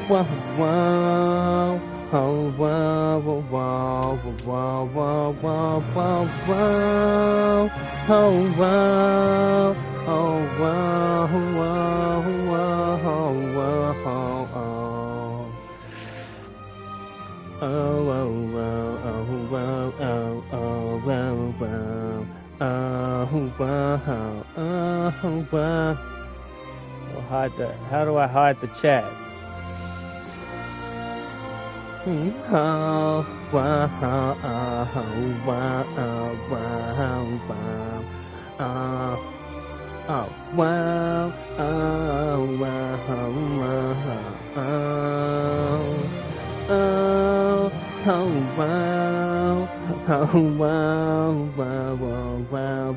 Whoa, whoa. Oh, whoa, whoa, whoa, whoa, whoa, whoa, whoa, whoa. Oh, whoa. Oh, whoa, whoa, whoa, whoa, whoa. Oh, oh, whoa, oh, whoa, oh, oh, whoa, whoa. Oh, whoa, oh, whoa. We'll hide the, how do I hide the chat? Oh, wow, oh, wow, wow, wow. Oh, wow, oh, wow, oh, oh, wow, oh, wow, wow, wow, wow,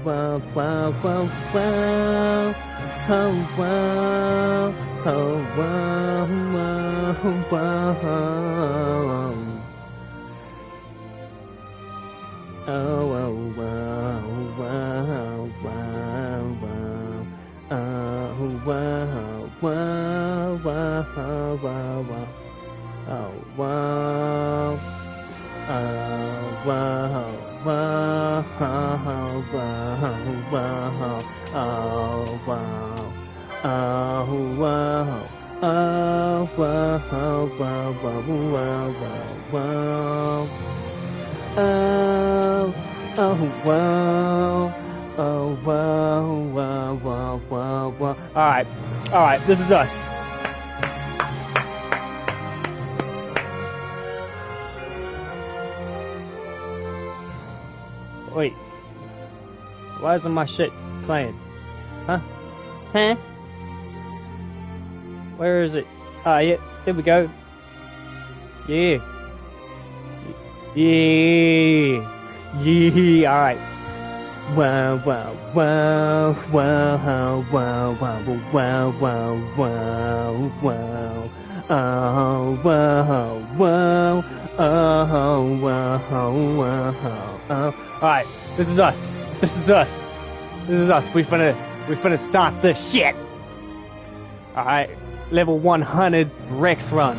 wow, wow, wow, wow. Oh, wow, oh, wow, wow, wow. Oh, wow, wow, wow, wow, wow. Oh, wow, wow, wow, wow, wow. Oh, wow. Oh, wow, wow, wow, wow. Oh, wow. Oh, wow. Oh, wow, wow, wow, wow, wow, wow. Oh, oh, wow. Oh, wow, wow, wow, wow, wow. All right, this is us. Wait. Why isn't my shit playing? Huh? Huh? Where is it? Ah, yeah, there we go. Yeah. Yeah. Yeah. Alright. Wow, wow, wow, wow, wow, wow, wow, wow, wow, wow. Oh, wow, wow. Oh, wow, wow. Alright, this is us. This is us. This is us. We finna start this shit. Alright. Level 100 Reks run.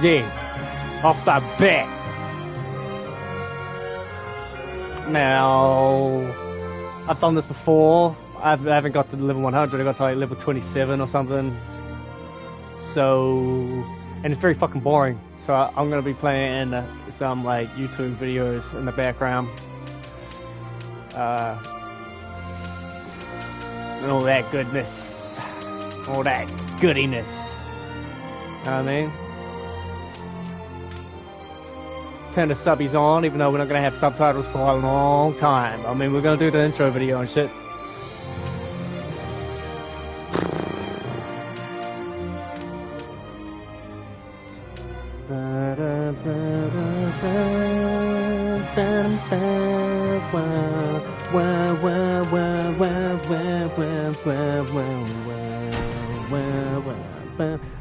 Yeah. Off the bat. Now, I've done this before. I haven't got to level 100. I got to like level 27 or something. So, and it's very fucking boring. So I'm gonna be playing some like YouTube videos in the background. And all that goodness. All that goodiness. You know what I mean? Turn the subbies on, even though we're not going to have subtitles for a long time. I mean, we're going to do the intro video and shit.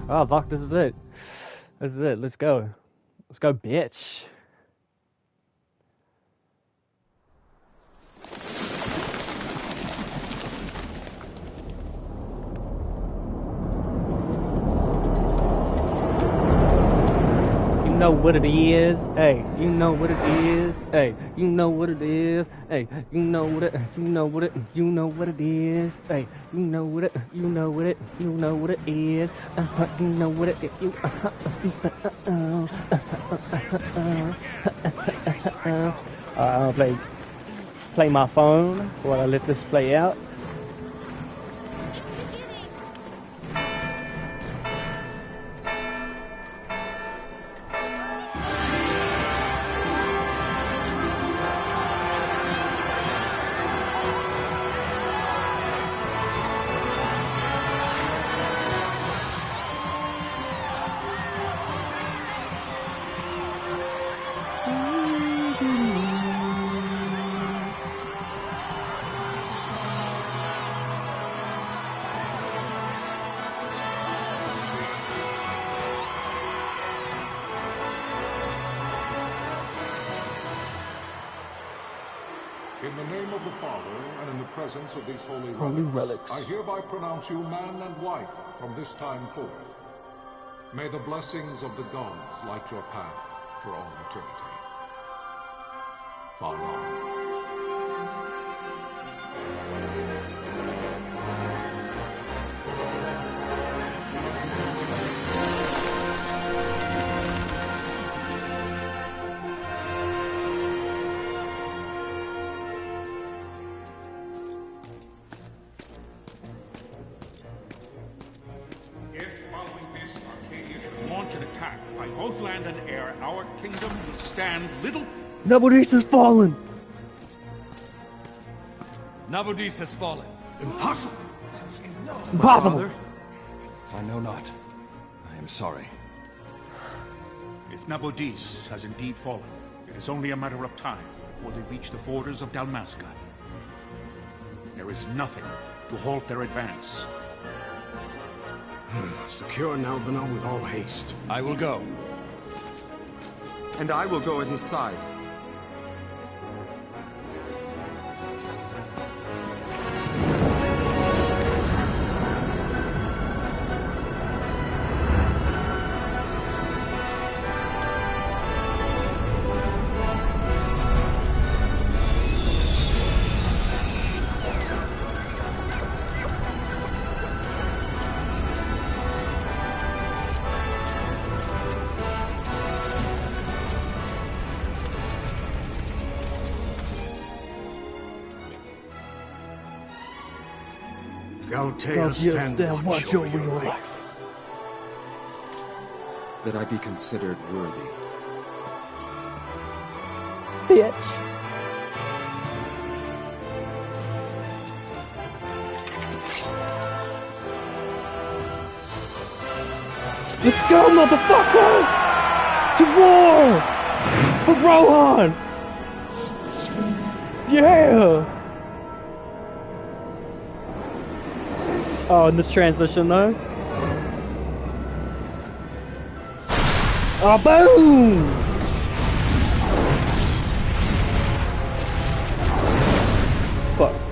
Oh, fuck, this is it. This is it. Let's go. Let's go, bitch. You know what it is, hey, you know what it is, hey, you know what it is, hey, you know what it, you know what it, you know what it is, hey, you know what it, you know what it, you know what it is, you know what it, you, I'll play my phone while I let this play out. In the name of the Father, and in the presence of these holy relics, relics, I hereby pronounce you man and wife from this time forth. May the blessings of the gods light your path for all eternity. Far on. Both land and air, our kingdom will stand little. Nabudis has fallen. Nabudis has fallen. Impossible. Impossible. Father, I know not. I am sorry. If Nabudis has indeed fallen, it is only a matter of time before they reach the borders of Dalmasca. There is nothing to halt their advance. Secure Nalbina with all haste. I will go. And I will go at his side. Galtea, stand watch over your life. That I be considered worthy. Bitch. Let's go, motherfucker! To war! For Rohan! Yeah! Oh, in this transition though. Oh, boom! Fuck.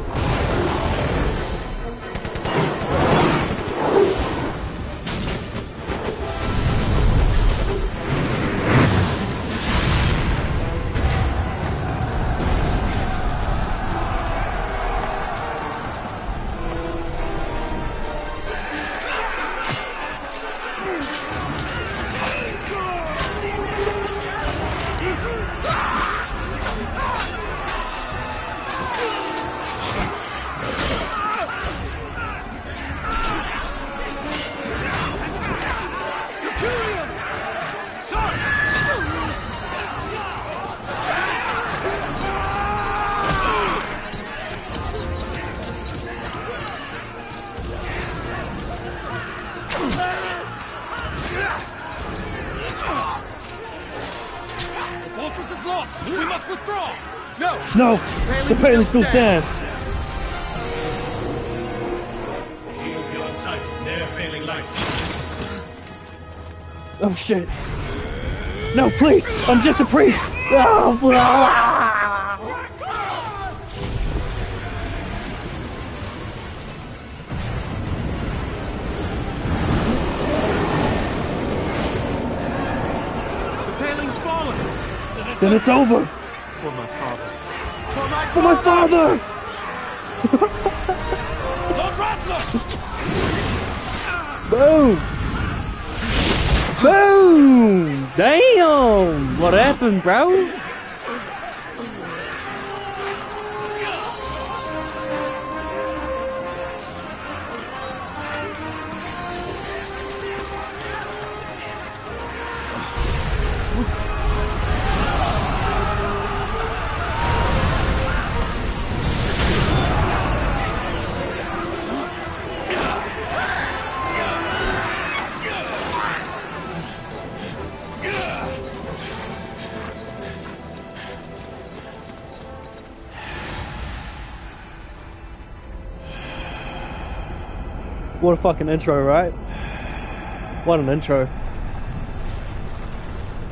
No! The Paley still stands! Shield beyond sight, near failing light. Oh shit! No, please! I'm just a priest! Oh, The paling's fallen! then it's over! For my father. For my father! Lord Rasler! Boom! Boom! Damn! What happened, bro? What a fucking intro, right? What an intro.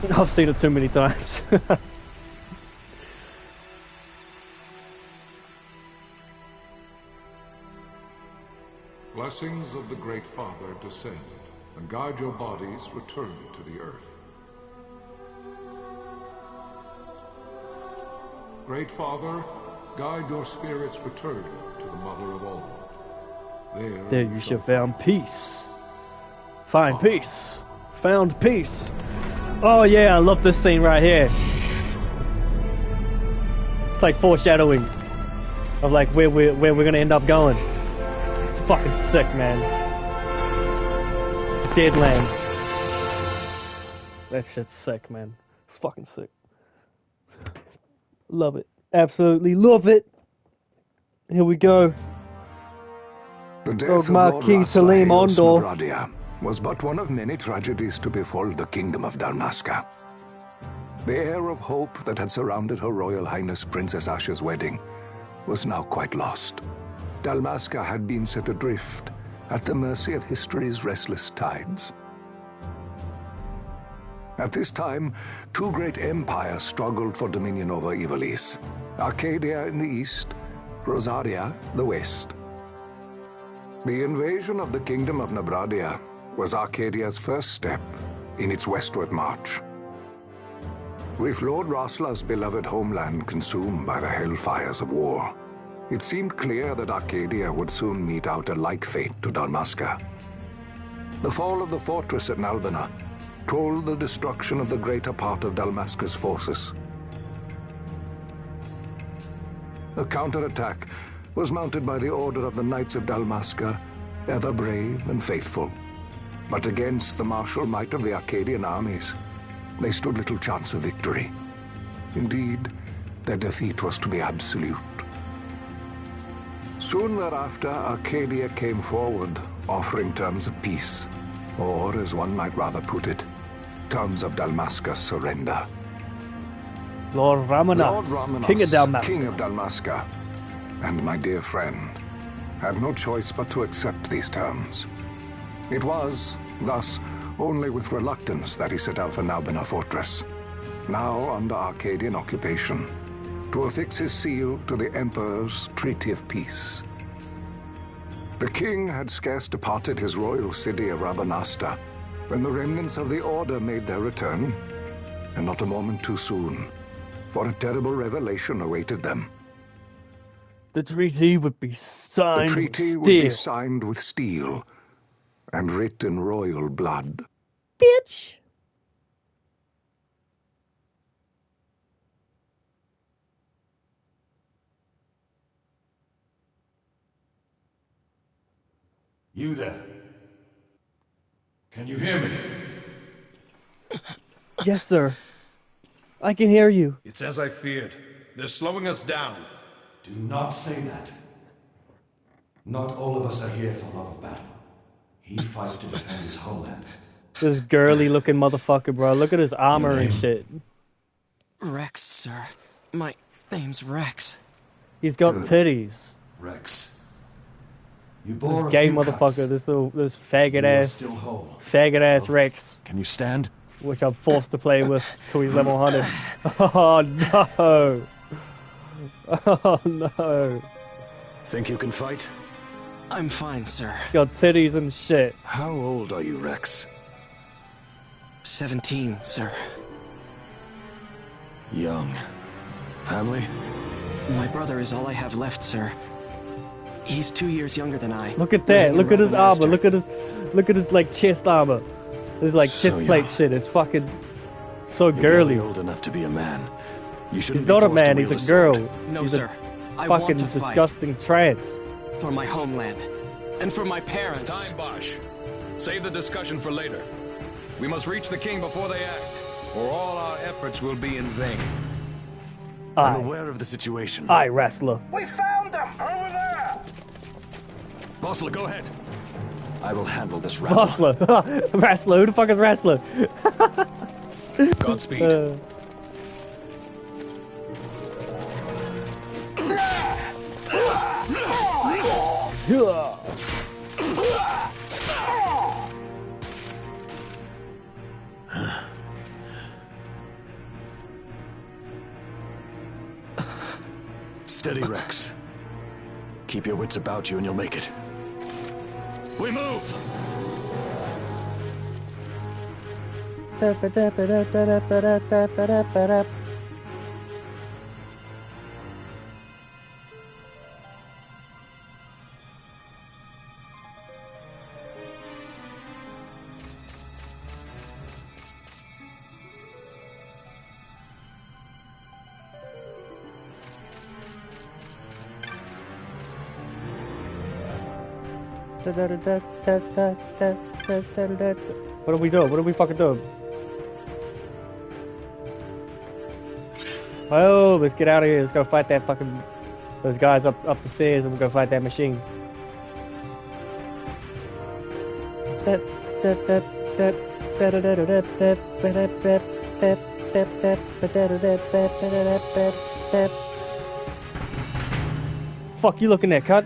I've seen it too many times. Blessings of the Great Father descend. and guide your bodies return to the earth. Great Father, guide your spirits return to the Mother of all. There you shall find peace. Find peace. Found peace. Oh yeah, I love this scene right here. It's like foreshadowing of like where we're gonna end up going. It's fucking sick, man. Deadlands. That shit's sick, man. It's fucking sick. Love it. Absolutely love it. Here we go. The death of Marquis Lord Salim Raslaeus Ondor Nabradia was but one of many tragedies to befall the kingdom of Dalmasca. The air of hope that had surrounded Her Royal Highness Princess Asha's wedding was now quite lost. Dalmasca had been set adrift at the mercy of history's restless tides. At this time, two great empires struggled for dominion over Ivalice. Arcadia in the east, Rosaria the west. The invasion of the Kingdom of Nabradia was Arcadia's first step in its westward march. With Lord Rasla's beloved homeland consumed by the hellfires of war, it seemed clear that Arcadia would soon mete out a like fate to Dalmasca. The fall of the fortress at Nalbina told the destruction of the greater part of Dalmasca's forces. A counterattack was mounted by the order of the Knights of Dalmasca, ever brave and faithful. But against the martial might of the Arcadian armies, they stood little chance of victory. Indeed, their defeat was to be absolute. Soon thereafter, Arcadia came forward, offering terms of peace, or, as one might rather put it, terms of Dalmasca's surrender. Lord Ramanas, King of Dalmasca, and my dear friend, had no choice but to accept these terms. It was, thus, only with reluctance that he set out for Nalbina Fortress, now under Arcadian occupation, to affix his seal to the Emperor's Treaty of Peace. The king had scarce departed his royal city of Rabanasta when the remnants of the Order made their return, and not a moment too soon, for a terrible revelation awaited them. The treaty would be signed The treaty would be signed with steel and writ in royal blood. Bitch! You there? Can you hear me? Yes, sir. I can hear you. It's as I feared. They're slowing us down. Do not say that. Not all of us are here for love of battle. He fights to defend his homeland. This girly looking motherfucker, bro. Look at his armor and shit. Reks, sir. My name's Reks. He's got titties. Reks. You This bore gay a few motherfucker, cuts. this faggot ass, Still whole. Reks, Can you stand? which I'm forced to play with till he's level 100. Oh no! Oh no! Think you can fight? I'm fine, sir. Got titties and shit. How old are you, Reks? 17, sir. Young. Family? My brother is all I have left, sir. He's 2 years younger than I. Look at that! living in Look at his armor! Rabanasta. Look at his like chest armor. His like So chest plate young. shit. It's fucking so You're girly. barely old enough to be a man. You shouldn't He's be not a forced to man. wield He's a girl. No, he's sir. a I fucking want to fight disgusting trans. for my homeland and for my parents. It's time, Bosch. Save the discussion for later. We must reach the king before they act, or all our efforts will be in vain. I'm aware of the situation. Aye, wrestler. We found them! Over there! Bosla, go ahead. I will handle this rabble. Wrestler. Wrestler. Who the fuck is wrestler? Godspeed. Steady, Reks. Keep your wits about you and you'll make it. We move! What are we doing? What are we fucking doing? Oh, let's get out of here. Let's go fight that fucking... those guys up the stairs, and we'll go fight that machine. Fuck you looking at, cut?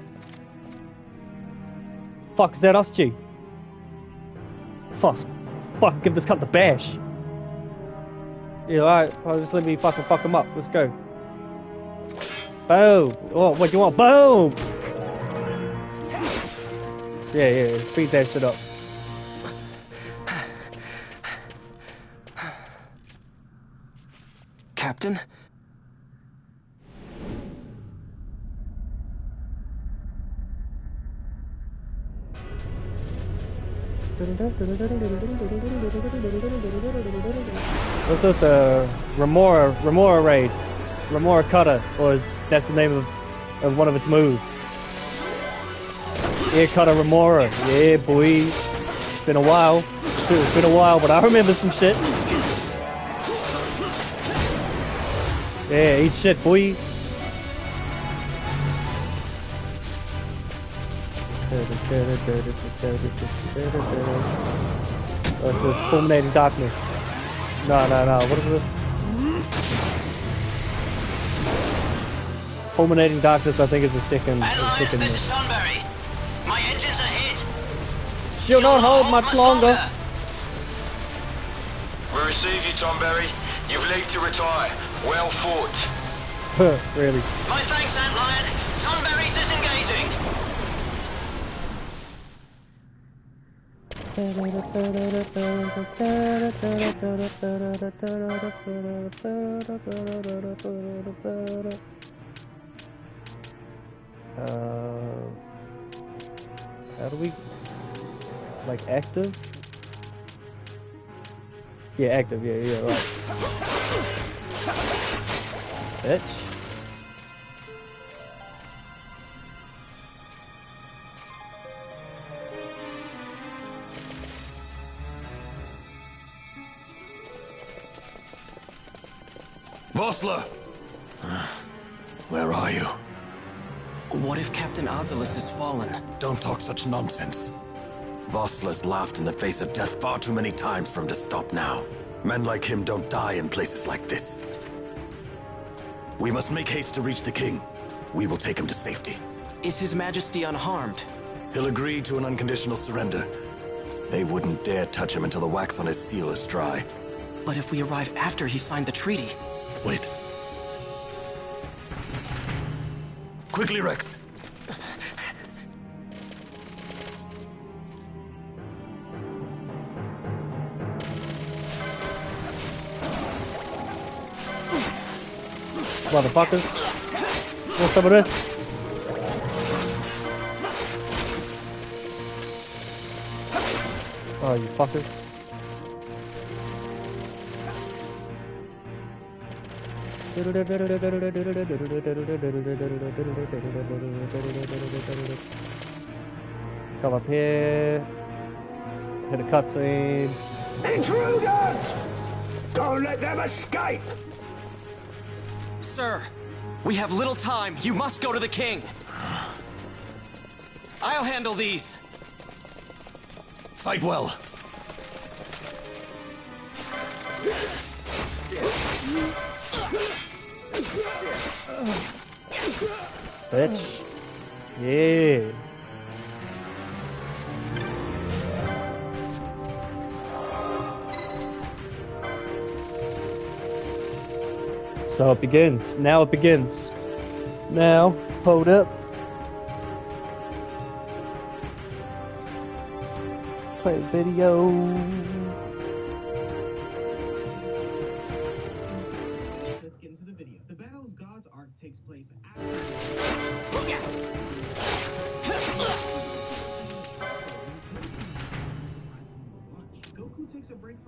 Fuck, is that us, G? Fuck, give this cut the bash. Yeah, alright, I'll just let me fucking fuck him up. Let's go. Boom! Oh, what you want? Boom! Yeah, speed that shit up. Captain? What's this, Remora raid? Remora cutter, or that's the name of one of its moves. Yeah, cutter Remora. Yeah, boy. It's been a while. It's been a while, but I remember some shit. Yeah, eat shit, boy. Oh, it's this fulminating darkness. No. What is this? Fulminating darkness, I think, is the second. This is Sunbury. My engines are hit. She'll not hold much longer. We receive you, Tomberry. You've leave to retire. Well fought. Really? My thanks, Antlion. Sunbury disengaging. How do we, like, active? Yeah, active, yeah, right. Bitch. Vossler! Where are you? What if Captain Ozelus has fallen? Don't talk such nonsense. Vossler's laughed in the face of death far too many times for him to stop now. Men like him don't die in places like this. We must make haste to reach the king. We will take him to safety. Is His Majesty unharmed? He'll agree to an unconditional surrender. They wouldn't dare touch him until the wax on his seal is dry. But if we arrive after he signed the treaty... Wait. Quickly, Reks! Motherfuckers. What's some of this? Oh, you fuckers. Come up here. Hit a cutscene. Intruders! Don't let them escape! Sir, we have little time. You must go to the king. I'll handle these. Fight well. Bitch. Yeah. So it begins. Now it begins. Now, hold up. Play video.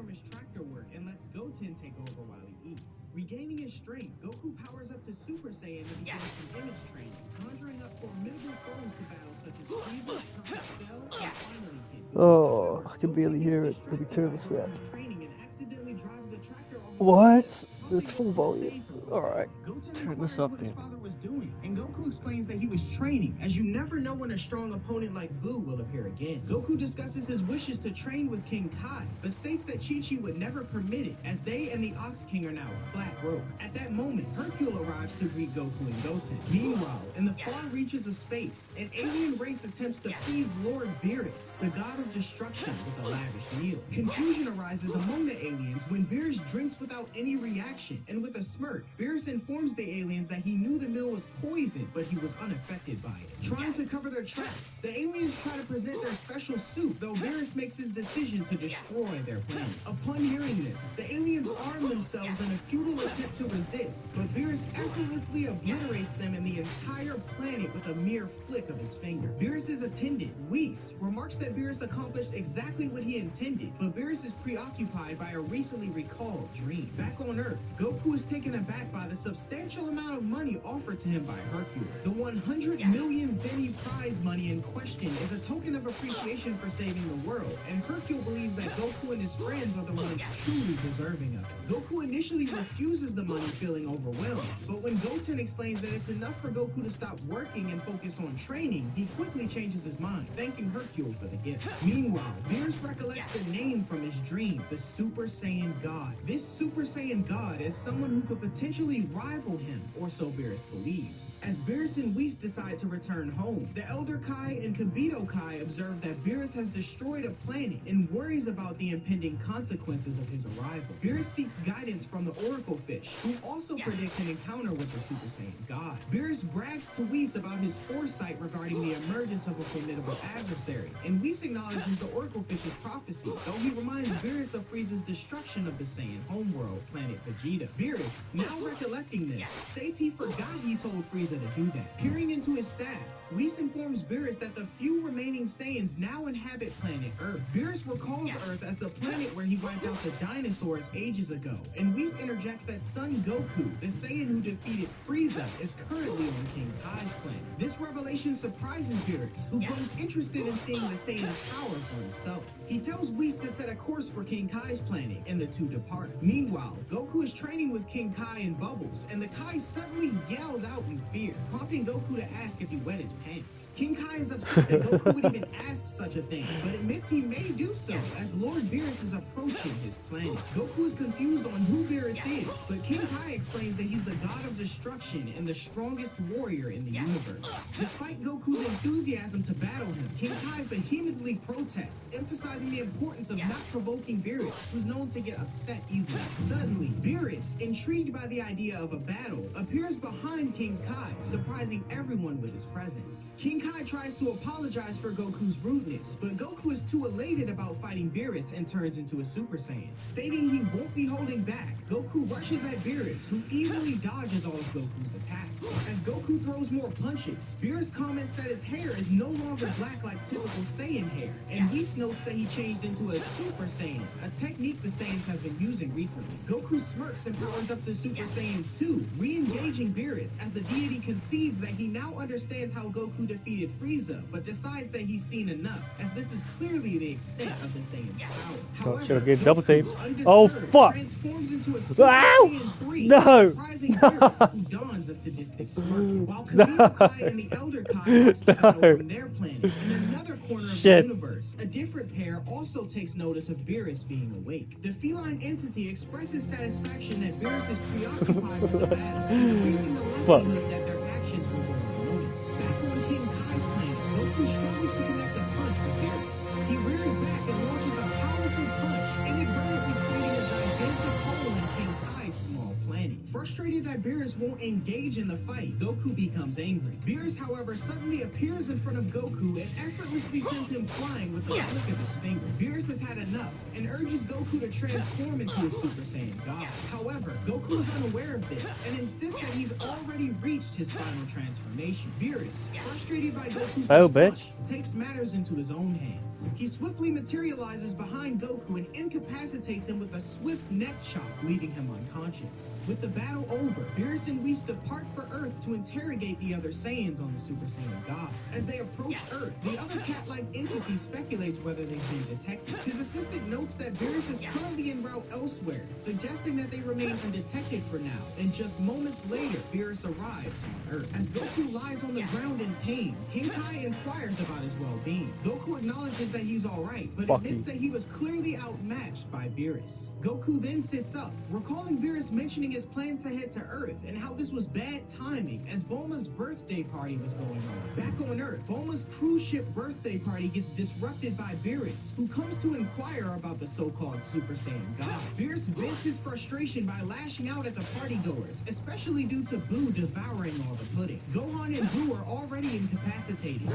his tractor work and lets Goten take over while he eats. Regaining his strength, Goku powers up to Super Saiyan and begins some image training, conjuring up formidable foes to battle such as Frieza, Perfect Cell, and finally Kid Buu. Oh, I can barely hear it. Let me turn this up. Training and accidentally drives the tractor over. What? It's full volume. Alright. Turn this up then. Doing. And Goku explains that he was training, as you never know when a strong opponent like Buu will appear again. Goku discusses his wishes to train with King Kai, but states that Chi-Chi would never permit it, as they and the Ox King are now a flat broke. At that moment, Hercule arrives to greet Goku and Goten. Meanwhile, in the far reaches of space, an alien race attempts to please Lord Beerus, the god of destruction, with a lavish meal. Confusion arises among the aliens when Beerus drinks without any reaction, and with a smirk, Beerus informs the aliens that he knew the meal was poisoned, but he was unaffected by it. Trying to cover their tracks, the aliens try to present their special suit, though Beerus makes his decision to destroy their planet. Upon hearing this, the aliens arm themselves in a futile attempt to resist, but Beerus effortlessly obliterates them and the entire planet with a mere flick of his finger. Beerus' attendant, Whis, remarks that Beerus accomplished exactly what he intended, but Beerus is preoccupied by a recently recalled dream. Back on Earth, Goku is taken aback by the substantial amount of money offered to him by Hercule. The 100 million Zenny prize money in question is a token of appreciation for saving the world, and Hercule believes that Goku and his friends are the ones truly deserving of it. Goku initially refuses the money, feeling overwhelmed, but when Goten explains that it's enough for Goku to stop working and focus on training, he quickly changes his mind, thanking Hercule for the gift. Meanwhile, Beerus recollects the name from his dream, the Super Saiyan God. This Super Saiyan God is someone who could potentially rival him, or so Beerus believes. As Beerus and Whis decide to return home, the Elder Kai and Kibito Kai observe that Beerus has destroyed a planet and worries about the impending consequences of his arrival. Beerus seeks guidance from the Oracle Fish, who also predicts an encounter with the Super Saiyan God. Beerus brags to Whis about his foresight regarding the emergence of a formidable adversary, and Whis acknowledges the Oracle Fish's prophecy, though he reminds Beerus of Frieza's destruction of the Saiyan homeworld, planet Vegeta. Beerus, now recollecting this, states he forgot he told Frieza to do that. Peering into his staff, Whis informs Beerus that the few remaining Saiyans now inhabit planet Earth. Beerus recalls Earth as the planet where he wiped out the dinosaurs ages ago, and Whis interjects that Son Goku, the Saiyan who defeated Frieza, is currently on King Kai's planet. This revelation surprises Beerus, who grows interested in seeing the Saiyan's power for himself. He tells Whis to set a course for King Kai's planet, and the two depart. Meanwhile, Goku is training with King Kai and Bubbles, and the Kai suddenly yells out in fear, prompting Goku to ask if he wet his pants. King Kai is upset that Goku would even ask such a thing, but admits he may do so as Lord Beerus is approaching his planet. Goku is confused on who Beerus is, but King Kai explains that he's the god of destruction and the strongest warrior in the universe. Despite Goku's enthusiasm to battle him, King Kai vehemently protests, emphasizing the importance of not provoking Beerus, who's known to get upset easily. Suddenly, Beerus, intrigued by the idea of a battle, appears behind King Kai, surprising everyone with his presence. King Kai tries to apologize for Goku's rudeness, but Goku is too elated about fighting Beerus and turns into a Super Saiyan. Stating he won't be holding back, Goku rushes at Beerus, who easily dodges all of Goku's attacks. As Goku throws more punches, Beerus comments that his hair is no longer black like typical Saiyan hair, and Whis notes that he changed into a Super Saiyan, a technique the Saiyans have been using recently. Goku smirks and powers up to Super Saiyan 2, re-engaging Beerus as the deity concedes that he now understands how Goku defeated Frieza, but decides that he's seen enough, as this is clearly the extent of the Saiyan's power. However, should I get double taped? Goku, Oh fuck! transforms into a Super Ow! Saiyan 3, No! surprising Beerus, who dons a sadistic smirk, while Kibito Kai and the Elder Kai watch the battle from their planet. In another corner of the universe, a different pair also takes notice of Beerus being awake. The feline entity expresses satisfaction that Beerus is preoccupied with the battle, increasing the likelihood that their actions will go unnoticed. Back on King Kai's planet, Goku struggles to connect a punch with Beerus. He rears back and launches a powerful punch, inadvertently creating a gigantic hole in King Kai's small planet. Frustrated that Beerus won't engage in the fight, Goku becomes angry. Beerus, however, suddenly appears in front of Goku and effortlessly sends him flying with the flick of his finger. Beerus has had enough and urges Goku to transform into a Super Saiyan God. However, Goku is unaware of this and insists that he's already reached his final transformation. Beerus, frustrated by Goku's response, takes matters into his own hands. He swiftly materializes behind Goku and incapacitates him with a swift neck chop, leaving him unconscious. With the battle over, Beerus and Whis depart for Earth to interrogate the other Saiyans on the Super Saiyan God. As they approach Earth, the other cat-like entity speculates whether they've been detected. His assistant notes that Beerus is currently en route elsewhere, suggesting that they remain undetected for now, and just moments later, Beerus arrives on Earth. As Goku lies on the ground in pain, King Kai inquires about his well-being. Goku acknowledges that he's alright, but admits that he was clearly outmatched by Beerus. Goku then sits up, recalling Beerus mentioning his plans to head to Earth and how this was bad timing as Bulma's birthday party was going on. Back on Earth, Bulma's cruise ship birthday party gets disrupted by Beerus, who comes to inquire about the so-called Super Saiyan God. Beerus vents his frustration by lashing out at the partygoers, especially due to Boo devouring all the pudding. Gohan and Boo are already incapacitated.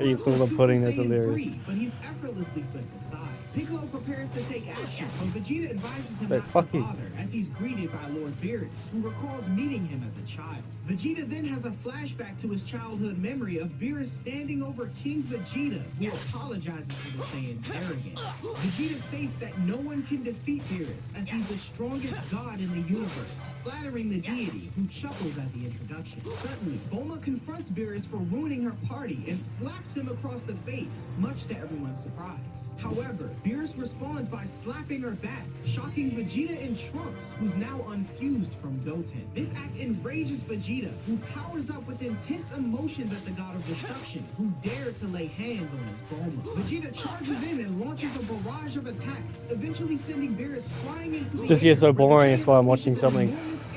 Eats all the pudding, that's hilarious. But he's effortlessly flipped aside. Piccolo prepares to take action, but Vegeta advises him But not fuck to you. bother as he's greeted by Lord Beerus, who recalls meeting him as a child. Vegeta then has a flashback to his childhood memory of Beerus standing over King Vegeta, who apologizes for the Saiyan's arrogance. Vegeta states that no one can defeat Beerus, as he's the strongest god in the universe, flattering the deity, who chuckles at the introduction. Suddenly, Bulma confronts Beerus for ruining her party and slaps him across the face, much to everyone's surprise. However, Beerus responds by slapping her back, shocking Vegeta and Trunks, who's now unfused from Goten. This act enrages Vegeta, who powers up with intense emotions at the god of destruction, who dared to lay hands on his Bulma. Vegeta charges in and launches a barrage of attacks, eventually sending Beerus flying into the Just air. gets so boring, that's why I'm watching something,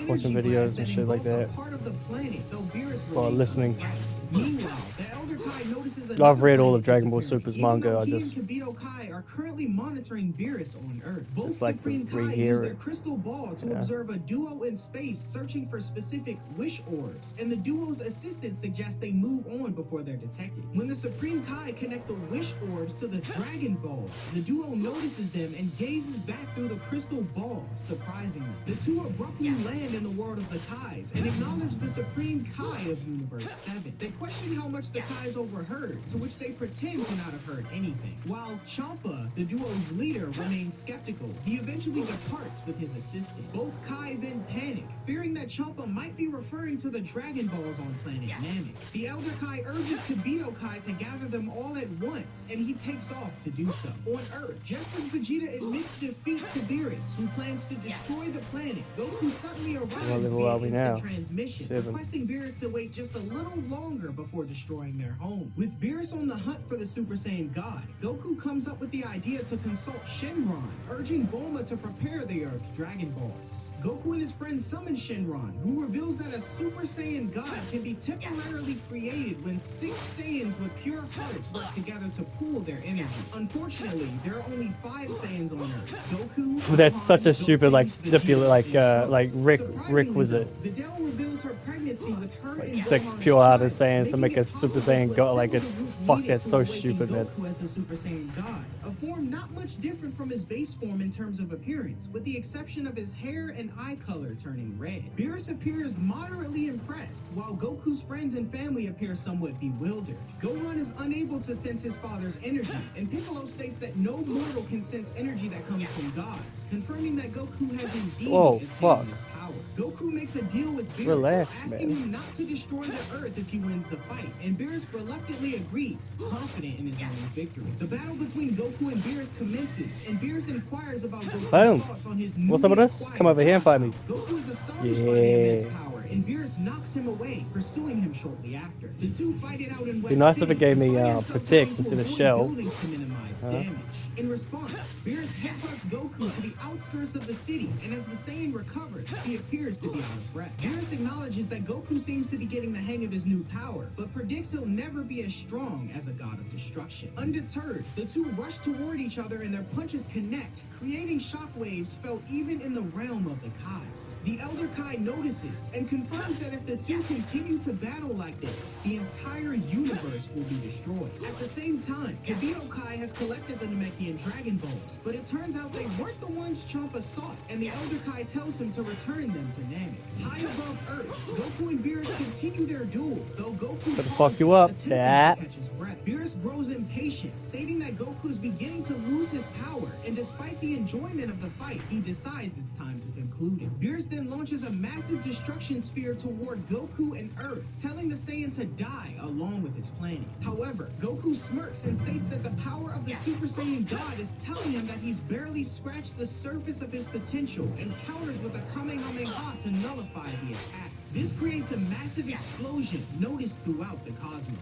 watching videos and shit like that. While listening. Meanwhile, the Elder Kai notices I've read all of Dragon Ball Super's manga, I just and Kibito Kai are currently monitoring Beerus on Earth. Both just like to Supreme Kai rehear use their it. crystal ball to observe a duo in space searching for specific wish orbs, and the duo's assistant suggests they move on before they're detected. When the Supreme Kai connect the wish orbs to the Dragon Balls, the duo notices them and gazes back through the crystal ball, surprising them. The two abruptly land in the world of the Kais and acknowledge the Supreme Kai of Universe 7. They question how much the Kais overheard, to which they pretend to not have heard anything. While Champa, the duo's leader, remains skeptical, he eventually departs with his assistant. Both Kai then panic, fearing that Champa might be referring to the Dragon Balls on planet Namek. The Elder Kai urges Kibito Kai to gather them all at once, and he takes off to do so. On Earth, just as Vegeta admits defeat to Beerus, who plans to destroy the planet, Goku suddenly arrives What level are we via now? instant transmission, 7. requesting Beerus to wait just a little longer before destroying their home. With Beerus on the hunt for the Super Saiyan God, Goku comes up with the idea to consult Shenron, urging Bulma to prepare the Earth's Dragon Balls. Goku and his friends summon Shenron, who reveals that a Super Saiyan God can be temporarily created when 6 Saiyans with pure hearts work together to pool their energy. Unfortunately, there are only 5 Saiyans on Earth. Goku, That's Gohan, such a stupid like Goten, stipulate Vegeta, like and Rick Trunks. was it Videl reveals her pregnancy with her like and 6 Gohan's pure hearted child, Saiyans to making make a it Super possible Saiyan to God, like it's assemble the root fuck needed that's to so awaken stupid, man. Goku as a Super Saiyan God, a form not much different from his base form in terms of appearance, with the exception of his hair and eye color turning red. Beerus appears moderately impressed, while Goku's friends and family appear somewhat bewildered. Gohan is unable to sense his father's energy, and Piccolo states that no mortal can sense energy that comes from gods, confirming that Goku has indeed Whoa, attained fuck. his power. Goku makes a deal with Beerus, Relax, asking man. him not to destroy the Earth if he wins the fight, and Beerus reluctantly agrees, confident in his own victory. The battle between Goku and Beerus commences, and Beerus inquires about Goku's Boom. thoughts on his What's up with this? newly Come over here and fight me. Goku is astonished by the immense Yeah. power, and Beerus knocks him away, pursuing him shortly after. The two fight it out in West Be nice if City, it gave me fighting themselves protect around to instead of avoid shell. buildings to minimize damage. In response, Beerus headbutts Goku to the outskirts of the city, and as the Saiyan recovers, he appears to be out of breath. Beerus acknowledges that Goku seems to be getting the hang of his new power, but predicts he'll never be as strong as a god of destruction. Undeterred, the two rush toward each other and their punches connect, creating shockwaves felt even in the realm of the Kais. The Elder Kai notices and confirms that if the two continue to battle like this, the entire universe will be destroyed. At the same time, Kibito Kai has collected the Namekian Dragon Balls, but it turns out they weren't the ones Champa sought, and the Elder Kai tells him to return them to Namek. High above Earth, Goku and Beerus continue their duel, though Goku fuck you up, Dad. Beerus grows impatient, stating that Goku is beginning to lose his power, and despite the enjoyment of the fight, he decides it's time to conclude it. Beerus then launches a massive destruction sphere toward Goku and Earth, telling the Saiyan to die along with his planet. However, Goku smirks and states that the power of the Super Saiyan God is telling him that he's barely scratched the surface of his potential, and counters with a Kamehameha to nullify the attack. This creates a massive explosion noticed throughout the cosmos.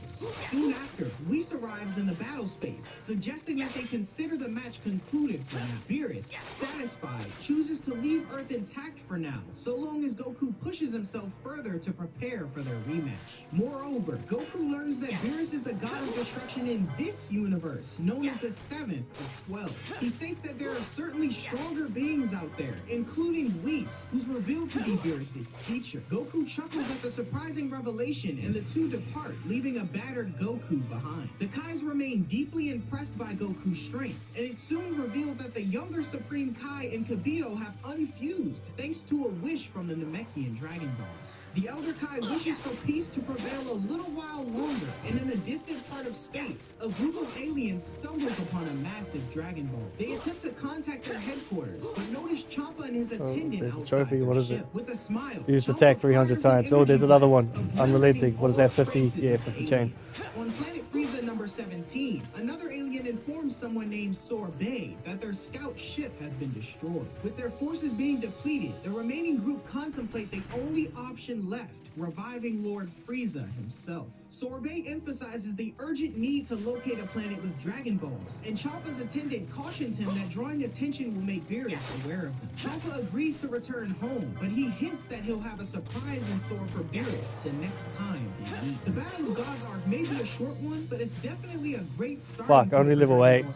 Soon after, Whis arrives in the battle space, suggesting that they consider the match concluded for now. Beerus, satisfied, chooses to leave Earth intact for now, so long as Goku pushes himself further to prepare for their rematch. Moreover, Goku learns that Beerus is the god of destruction in this universe, known as the 7th of 12. He states that there are certainly stronger beings out there, including Whis, who's revealed to be Beerus' teacher. Goku chuckles at the surprising revelation, and the two depart, leaving a battered Goku behind. The Kais remain deeply impressed by Goku's strength, and it's soon revealed that the younger Supreme Kai and Kibito have unfused thanks to a wish from the Namekian Dragon Balls. The Elder Kai wishes for peace to prevail a little while longer, and in a distant part of space, a group of aliens stumbles upon a massive Dragon Ball. They attempt to contact their headquarters, but notice Champa and his attendant outside What is their it? ship. With a smile, Used attack 300 times. Oh, there's another one. Unrelated. What is that? 50? Yeah, 50 chain. On planet Frieza number 17, another alien informs someone named Sorbet that their scout ship has been destroyed. With their forces being depleted, the remaining group contemplate the only option left, reviving Lord Frieza himself. Sorbet emphasizes the urgent need to locate a planet with Dragon Balls, and Champa's attendant cautions him that drawing attention will make Beerus aware of them. Champa agrees to return home, but he hints that he'll have a surprise in store for Beerus the next time they meet. The Battle of God's Arc may be a short one, but it's definitely a great start. Fuck, only level 8.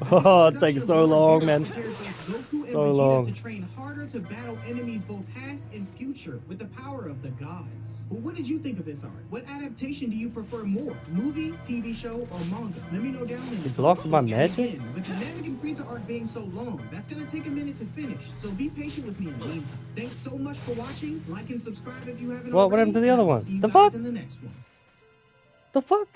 Oh, it takes so long, man. So long. To train harder to battle enemies both past and future with the power of the gods. But what did you think of this arc? What adaptation do you prefer more? Movie, TV show, or manga? Let me know down in the He blocked my magic? With the Namek and Frieza arc being so long, that's gonna take a minute to finish, so be patient with me in the meantime. Thanks so much for watching. Like and subscribe if you haven't already. What happened to the other one? See you The guys fuck? in the next one. The fuck?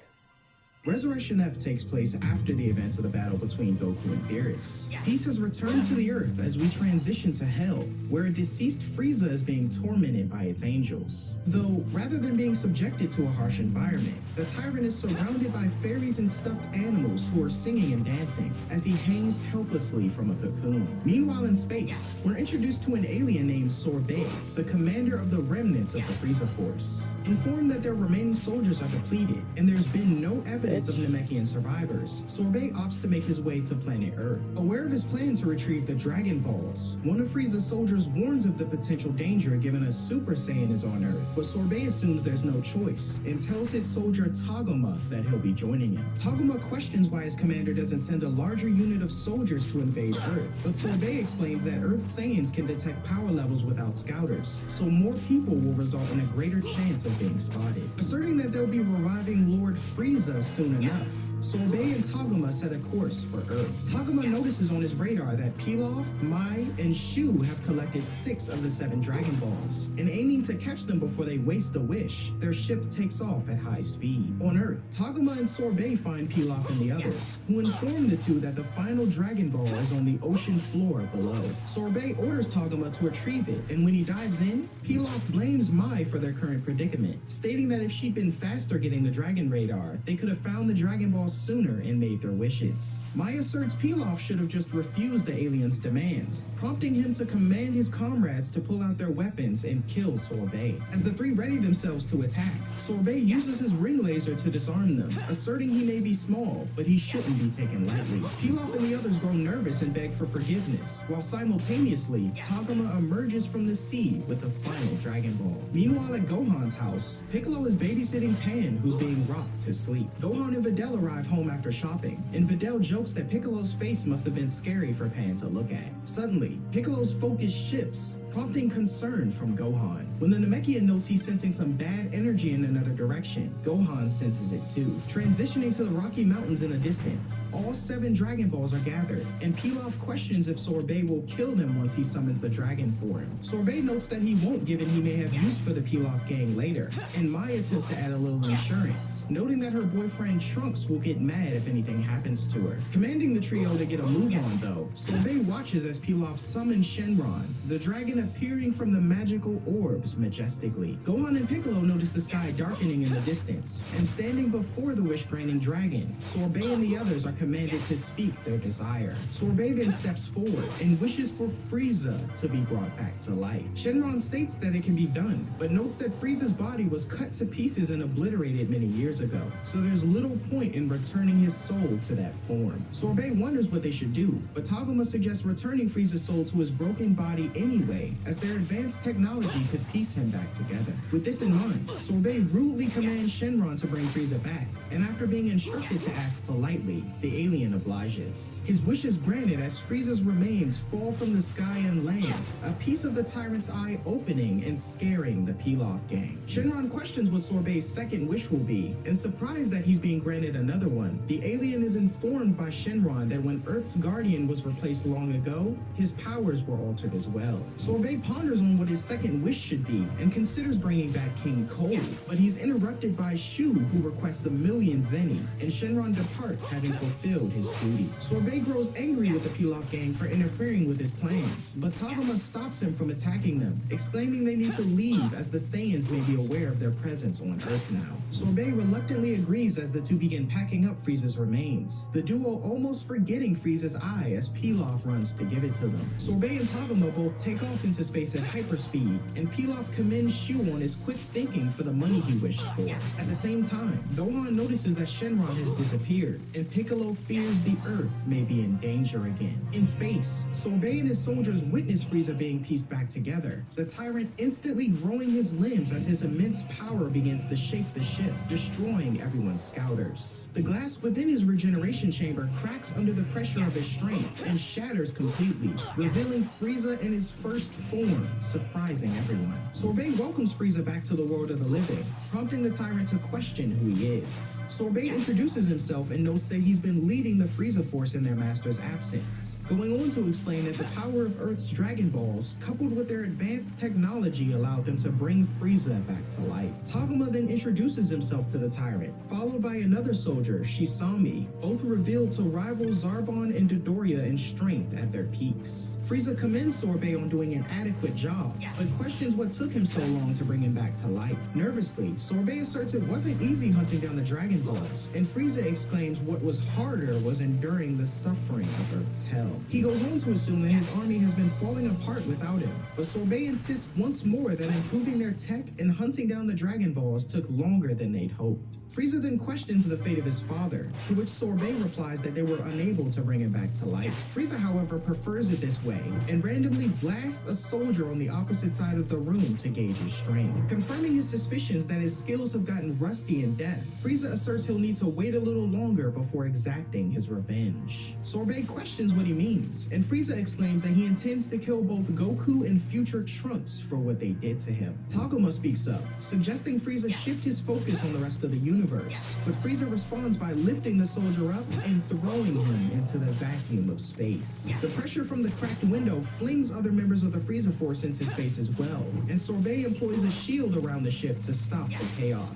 Resurrection F takes place after the events of the battle between Goku and Beerus. Peace has returned to the Earth as we transition to Hell, where a deceased Frieza is being tormented by its angels. Though, rather than being subjected to a harsh environment, the tyrant is surrounded by fairies and stuffed animals who are singing and dancing as he hangs helplessly from a cocoon. Meanwhile in space, we're introduced to an alien named Sorbet, the commander of the remnants of the Frieza Force. Informed that their remaining soldiers are depleted, and there's been no evidence of Namekian survivors, Sorbet opts to make his way to planet Earth. Aware of his plan to retrieve the Dragon Balls, one of Frieza's soldiers warns of the potential danger given a Super Saiyan is on Earth, but Sorbet assumes there's no choice, and tells his soldier Tagoma that he'll be joining him. Tagoma questions why his commander doesn't send a larger unit of soldiers to invade Earth, but Sorbet explains that Earth Saiyans can detect power levels without scouters, so more people will result in a greater chance of being spotted. Asserting that they'll be reviving Lord Frieza soon enough, Sorbet and Tagoma set a course for Earth. Tagoma notices on his radar that Pilaf, Mai, and Shu have collected 6 of the 7 Dragon Balls, and aiming to catch them before they waste a wish, their ship takes off at high speed. On Earth, Tagoma and Sorbet find Pilaf and the others, who inform the two that the final Dragon Ball is on the ocean floor below. Sorbet orders Tagoma to retrieve it, and when he dives in, Pilaf blames Mai for their current predicament, stating that if she'd been faster getting the Dragon Radar, they could have found the Dragon Ball Ball sooner and made their wishes. Maya asserts Pilaf should have just refused the aliens' demands, prompting him to command his comrades to pull out their weapons and kill Sorbet. As the three ready themselves to attack, Sorbet uses his ring laser to disarm them, asserting he may be small, but he shouldn't be taken lightly. Pilaf and the others grow nervous and beg for forgiveness, while simultaneously, Kagama emerges from the sea with the final Dragon Ball. Meanwhile, at Gohan's house, Piccolo is babysitting Pan, who's being rocked to sleep. Gohan and Videl arrive home after shopping, and Videl jokes that Piccolo's face must have been scary for Pan to look at. Suddenly, Piccolo's focus shifts, prompting concern from Gohan. When the Namekian notes he's sensing some bad energy in another direction, Gohan senses it too. Transitioning to the Rocky Mountains in the distance, all 7 Dragon Balls are gathered, and Pilaf questions if Sorbet will kill them once he summons the dragon form. Sorbet notes that he won't, given he may have use for the Pilaf gang later, and Maya attempts to add a little insurance, noting that her boyfriend Trunks will get mad if anything happens to her. Commanding the trio to get a move on though, Sorbet watches as Pilaf summons Shenron, the dragon appearing from the magical orbs majestically. Gohan and Piccolo notice the sky darkening in the distance, and standing before the wish-granting dragon, Sorbet and the others are commanded to speak their desire. Sorbet then steps forward and wishes for Frieza to be brought back to life. Shenron states that it can be done, but notes that Frieza's body was cut to pieces and obliterated many years ago, so there's little point in returning his soul to that form. Sorbet wonders what they should do, but Taguma suggests returning Frieza's soul to his broken body anyway, as their advanced technology could piece him back together. With this in mind, Sorbet rudely commands Shenron to bring Frieza back, and after being instructed to act politely, the alien obliges. His wish is granted as Frieza's remains fall from the sky and land, a piece of the tyrant's eye opening and scaring the Pilaf gang. Shenron questions what Sorbet's second wish will be, and surprised that he's being granted another one, the alien is informed by Shenron that when Earth's guardian was replaced long ago, his powers were altered as well. Sorbet ponders on what his second wish should be, and considers bringing back King Cold, but he's interrupted by Shu, who requests 1,000,000 Zeni, and Shenron departs having fulfilled his duty. Sorbet grows angry with the Pilaf gang for interfering with his plans, but Taguma stops him from attacking them, exclaiming they need to leave as the Saiyans may be aware of their presence on Earth now. Sorbet reluctantly agrees as the two begin packing up Frieza's remains, the duo almost forgetting Frieza's eye as Pilaf runs to give it to them. Sorbet and Taguma both take off into space at hyperspeed, and Pilaf commends Shu on his quick thinking for the money he wished for. At the same time, Gohan notices that Shenron has disappeared, and Piccolo fears the Earth may be in danger again. In space, Sorbet and his soldiers witness Frieza being pieced back together, the tyrant instantly growing his limbs as his immense power begins to shake the ship, destroying everyone's scouters. The glass within his regeneration chamber cracks under the pressure of his strength and shatters completely, revealing Frieza in his first form, surprising everyone. Sorbet welcomes Frieza back to the world of the living, prompting the tyrant to question who he is. Sorbet introduces himself and notes that he's been leading the Frieza force in their master's absence, going on to explain that the power of Earth's Dragon Balls, coupled with their advanced technology, allowed them to bring Frieza back to life. Taguma then introduces himself to the tyrant, followed by another soldier, Shisami, both revealed to rival Zarbon and Dodoria in strength at their peaks. Frieza commends Sorbet on doing an adequate job, but questions what took him so long to bring him back to life. Nervously, Sorbet asserts it wasn't easy hunting down the Dragon Balls, and Frieza exclaims what was harder was enduring the suffering of Earth's hell. He goes on to assume that his army has been falling apart without him, but Sorbet insists once more that improving their tech and hunting down the Dragon Balls took longer than they'd hoped. Frieza then questions the fate of his father, to which Sorbet replies that they were unable to bring him back to life. Frieza, however, prefers it this way, and randomly blasts a soldier on the opposite side of the room to gauge his strength. Confirming his suspicions that his skills have gotten rusty in death, Frieza asserts he'll need to wait a little longer before exacting his revenge. Sorbet questions what he means, and Frieza exclaims that he intends to kill both Goku and future Trunks for what they did to him. Taguma speaks up, suggesting Frieza shift his focus on the rest of the universe, but Frieza responds by lifting the soldier up and throwing him into the vacuum of space. The pressure from the cracked window flings other members of the Frieza force into space as well, and Sorbet employs a shield around the ship to stop the chaos.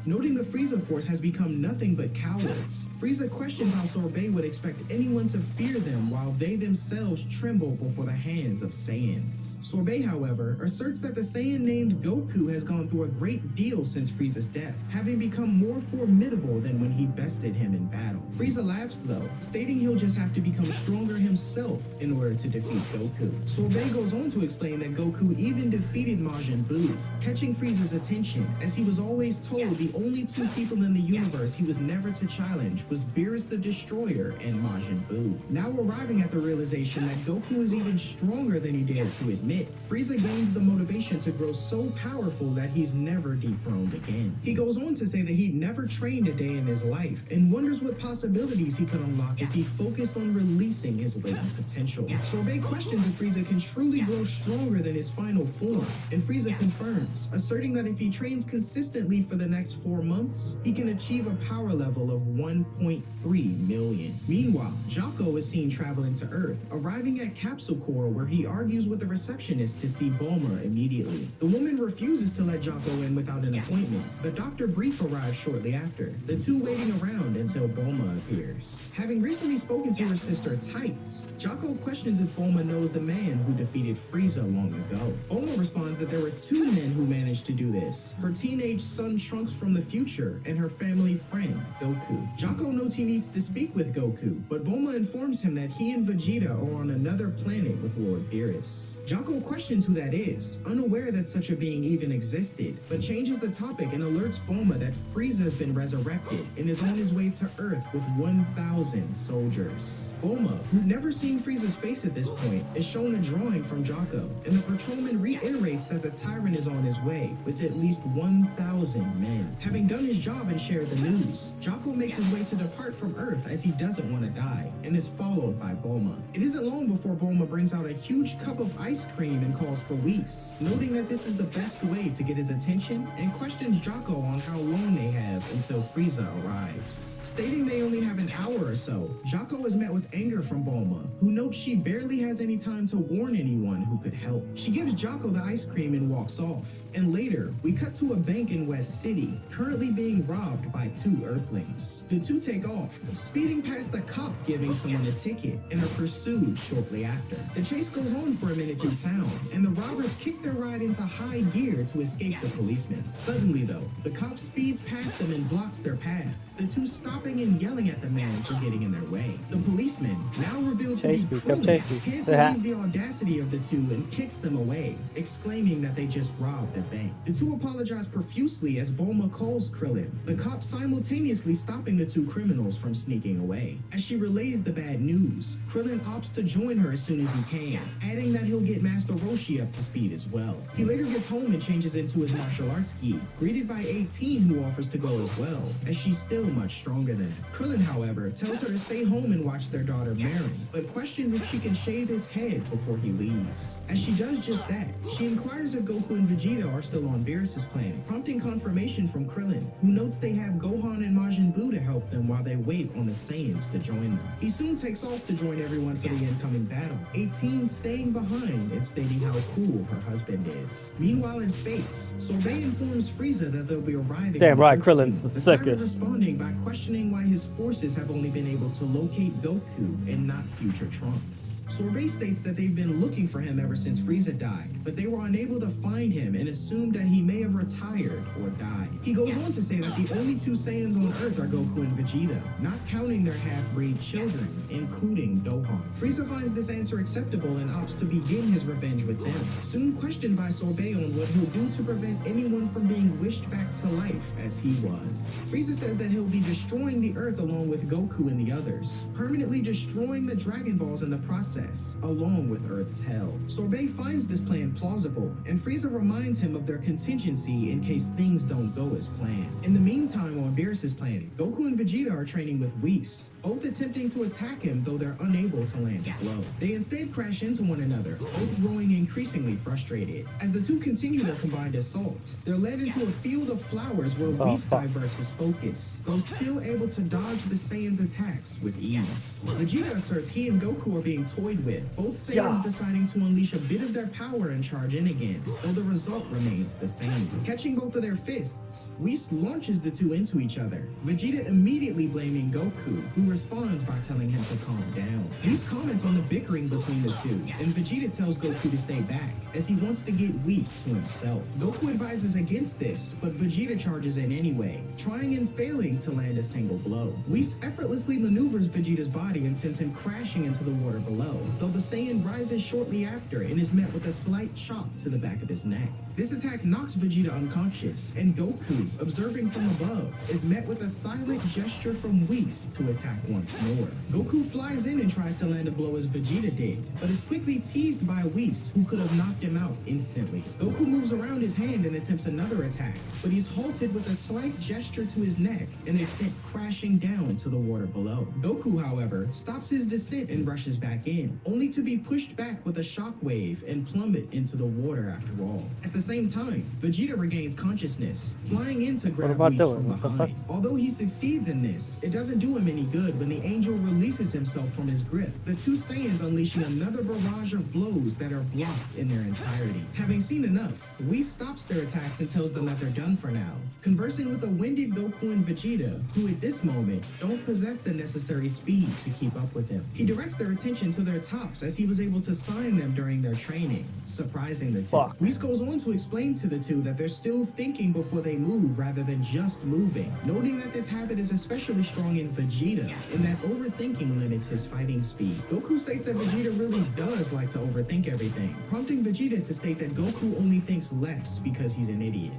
Noting the Frieza force has become nothing but cowards, Frieza questions how Sorbet would expect anyone to fear them while they themselves tremble before the hands of Saiyans. Sorbet, however, asserts that the Saiyan named Goku has gone through a great deal since Frieza's death, having become more formidable than when he bested him in battle. Frieza laughs though, stating he'll just have to become stronger himself in order to defeat Goku. Sorbet goes on to explain that Goku even defeated Majin Buu, catching Frieza's attention, as he was always told the only two people in the universe he was never to challenge was Beerus the Destroyer and Majin Buu. Now arriving at the realization that Goku is even stronger than he dared to admit, Frieza gains the motivation to grow so powerful that he's never dethroned again. He goes on to say that he'd never trained a day in his life and wonders what possibilities he could unlock if he focused on releasing his latent potential. Sorbet questions if Frieza can truly grow stronger than his final form, and Frieza confirms, asserting that if he trains consistently for the next 4 months, he can achieve a power level of 1.3 million. Meanwhile, Jocko is seen traveling to Earth, arriving at Capsule Corps where he argues with the receptionist to see Bulma immediately. The woman refuses to let Jocko in without an appointment, but Dr. Brief arrives shortly after, the two waiting around until Bulma appears. Having recently spoken to her sister Tights, Jocko questions if Bulma knows the man who defeated Frieza long ago. Bulma responds that there were 2 men who managed to do this, her teenage son Trunks from the future and her family friend, Goku. Jocko notes he needs to speak with Goku, but Bulma informs him that he and Vegeta are on another planet with Lord Beerus. Jocko questions who that is, unaware that such a being even existed, but changes the topic and alerts Bulma that Frieza has been resurrected and is on his way to Earth with 1,000 soldiers. Bulma, who'd never seen Frieza's face at this point, is shown a drawing from Jocko, and the patrolman reiterates that the tyrant is on his way, with at least 1,000 men. Having done his job and shared the news, Jocko makes his way to depart from Earth as he doesn't want to die, and is followed by Bulma. It isn't long before Bulma brings out a huge cup of ice cream and calls for Whis, noting that this is the best way to get his attention, and questions Jocko on how long they have until Frieza arrives. Stating they only have an hour or so, Jocko is met with anger from Bulma, who notes she barely has any time to warn anyone who could help. She gives Jocko the ice cream and walks off. And later, we cut to a bank in West City, currently being robbed by 2 Earthlings. The 2 take off, speeding past a cop giving someone a ticket, and are pursued shortly after. The chase goes on for a minute through town, and the robbers kick their ride into high gear to escape the policeman. Suddenly though, the cop speeds past them and blocks their path, the 2 stopping and yelling at the man for getting in their way. The policeman, now revealed to be Krillin, can't believe the audacity of the 2 and kicks them away, exclaiming that they just robbed a bank. The 2 apologize profusely as Bulma calls Krillin, the cop simultaneously stopping the 2 criminals from sneaking away. As she relays the bad news, Krillin opts to join her as soon as he can, adding that he'll get Master Roshi up to speed as well. He later gets home and changes into his martial arts gi, greeted by 18 who offers to go as well, as she's still much stronger than him. Krillin, however, tells her to stay home and watch their daughter Marin, but questions if she can shave his head before he leaves. As she does just that, she inquires if Goku and Vegeta are still on Beerus' planet, prompting confirmation from Krillin, who notes they have Gohan and Majin Buu to help them while they wait on the Saiyans to join them. He soon takes off to join everyone for the incoming battle, 18 staying behind and stating how cool her husband is. Meanwhile in space, Sorbet informs Frieza that they'll be arriving. Damn right, Krillin's the sickest. Responding by questioning why his forces have only been able to locate Goku and not future Trunks. Sorbet states that they've been looking for him ever since Frieza died, but they were unable to find him and assumed that he may have retired or died. He goes on to say that the only 2 Saiyans on Earth are Goku and Vegeta, not counting their half-breed children, including Gohan. Frieza finds this answer acceptable and opts to begin his revenge with them, soon questioned by Sorbet on what he'll do to prevent anyone from being wished back to life as he was. Frieza says that he'll be destroying the Earth along with Goku and the others, permanently destroying the Dragon Balls in the process, along with Earth's hell. Sorbet finds this plan plausible, and Frieza reminds him of their contingency in case things don't go as planned. In the meantime, on Beerus' planet, Goku and Vegeta are training with Whis, both attempting to attack him, though they're unable to land a blow. They instead crash into one another, both growing increasingly frustrated. As the two continue their combined assault, they're led into a field of flowers where Whis diverts his focus, though still able to dodge the Saiyans' attacks with ease. Vegeta asserts he and Goku are being toyed with, both Saiyans deciding to unleash a bit of their power and charge in again, though the result remains the same. Catching both of their fists, Whis launches the two into each other, Vegeta immediately blaming Goku, who responds by telling him to calm down. Whis comments on the bickering between the two, and Vegeta tells Goku to stay back, as he wants to get Whis to himself. Goku advises against this, but Vegeta charges in anyway, trying and failing to land a single blow. Whis effortlessly maneuvers Vegeta's body and sends him crashing into the water below, though the Saiyan rises shortly after and is met with a slight chop to the back of his neck. This attack knocks Vegeta unconscious, and Goku, observing from above, is met with a silent gesture from Whis to attack once more. Goku flies in and tries to land a blow as Vegeta did, but is quickly teased by Whis, who could have knocked him out instantly. Goku moves around his hand and attempts another attack, but he's halted with a slight gesture to his neck and is sent crashing down to the water below. Goku, however, stops his descent and rushes back in, only to be pushed back with a shockwave and plummet into the water after all. At the same time, Vegeta regains consciousness, flying in to grab Whis from behind. Although he succeeds in this, it doesn't do him any good when the angel releases himself from his grip, the two Saiyans unleashing another barrage of blows that are blocked in their entirety. Having seen enough, Whis stops their attacks and tells them that they're done for now, conversing with a winded Goku and Vegeta, who at this moment don't possess the necessary speed to keep up with him. He directs their attention to their tops as he was able to sign them during their training, surprising the two. Whis goes on to explain to the two that they're still thinking before they move rather than just moving, noting that this habit is especially strong in Vegeta, and that overthinking limits his fighting speed. Goku states that Vegeta really does like to overthink everything, prompting Vegeta to state that Goku only thinks less because he's an idiot.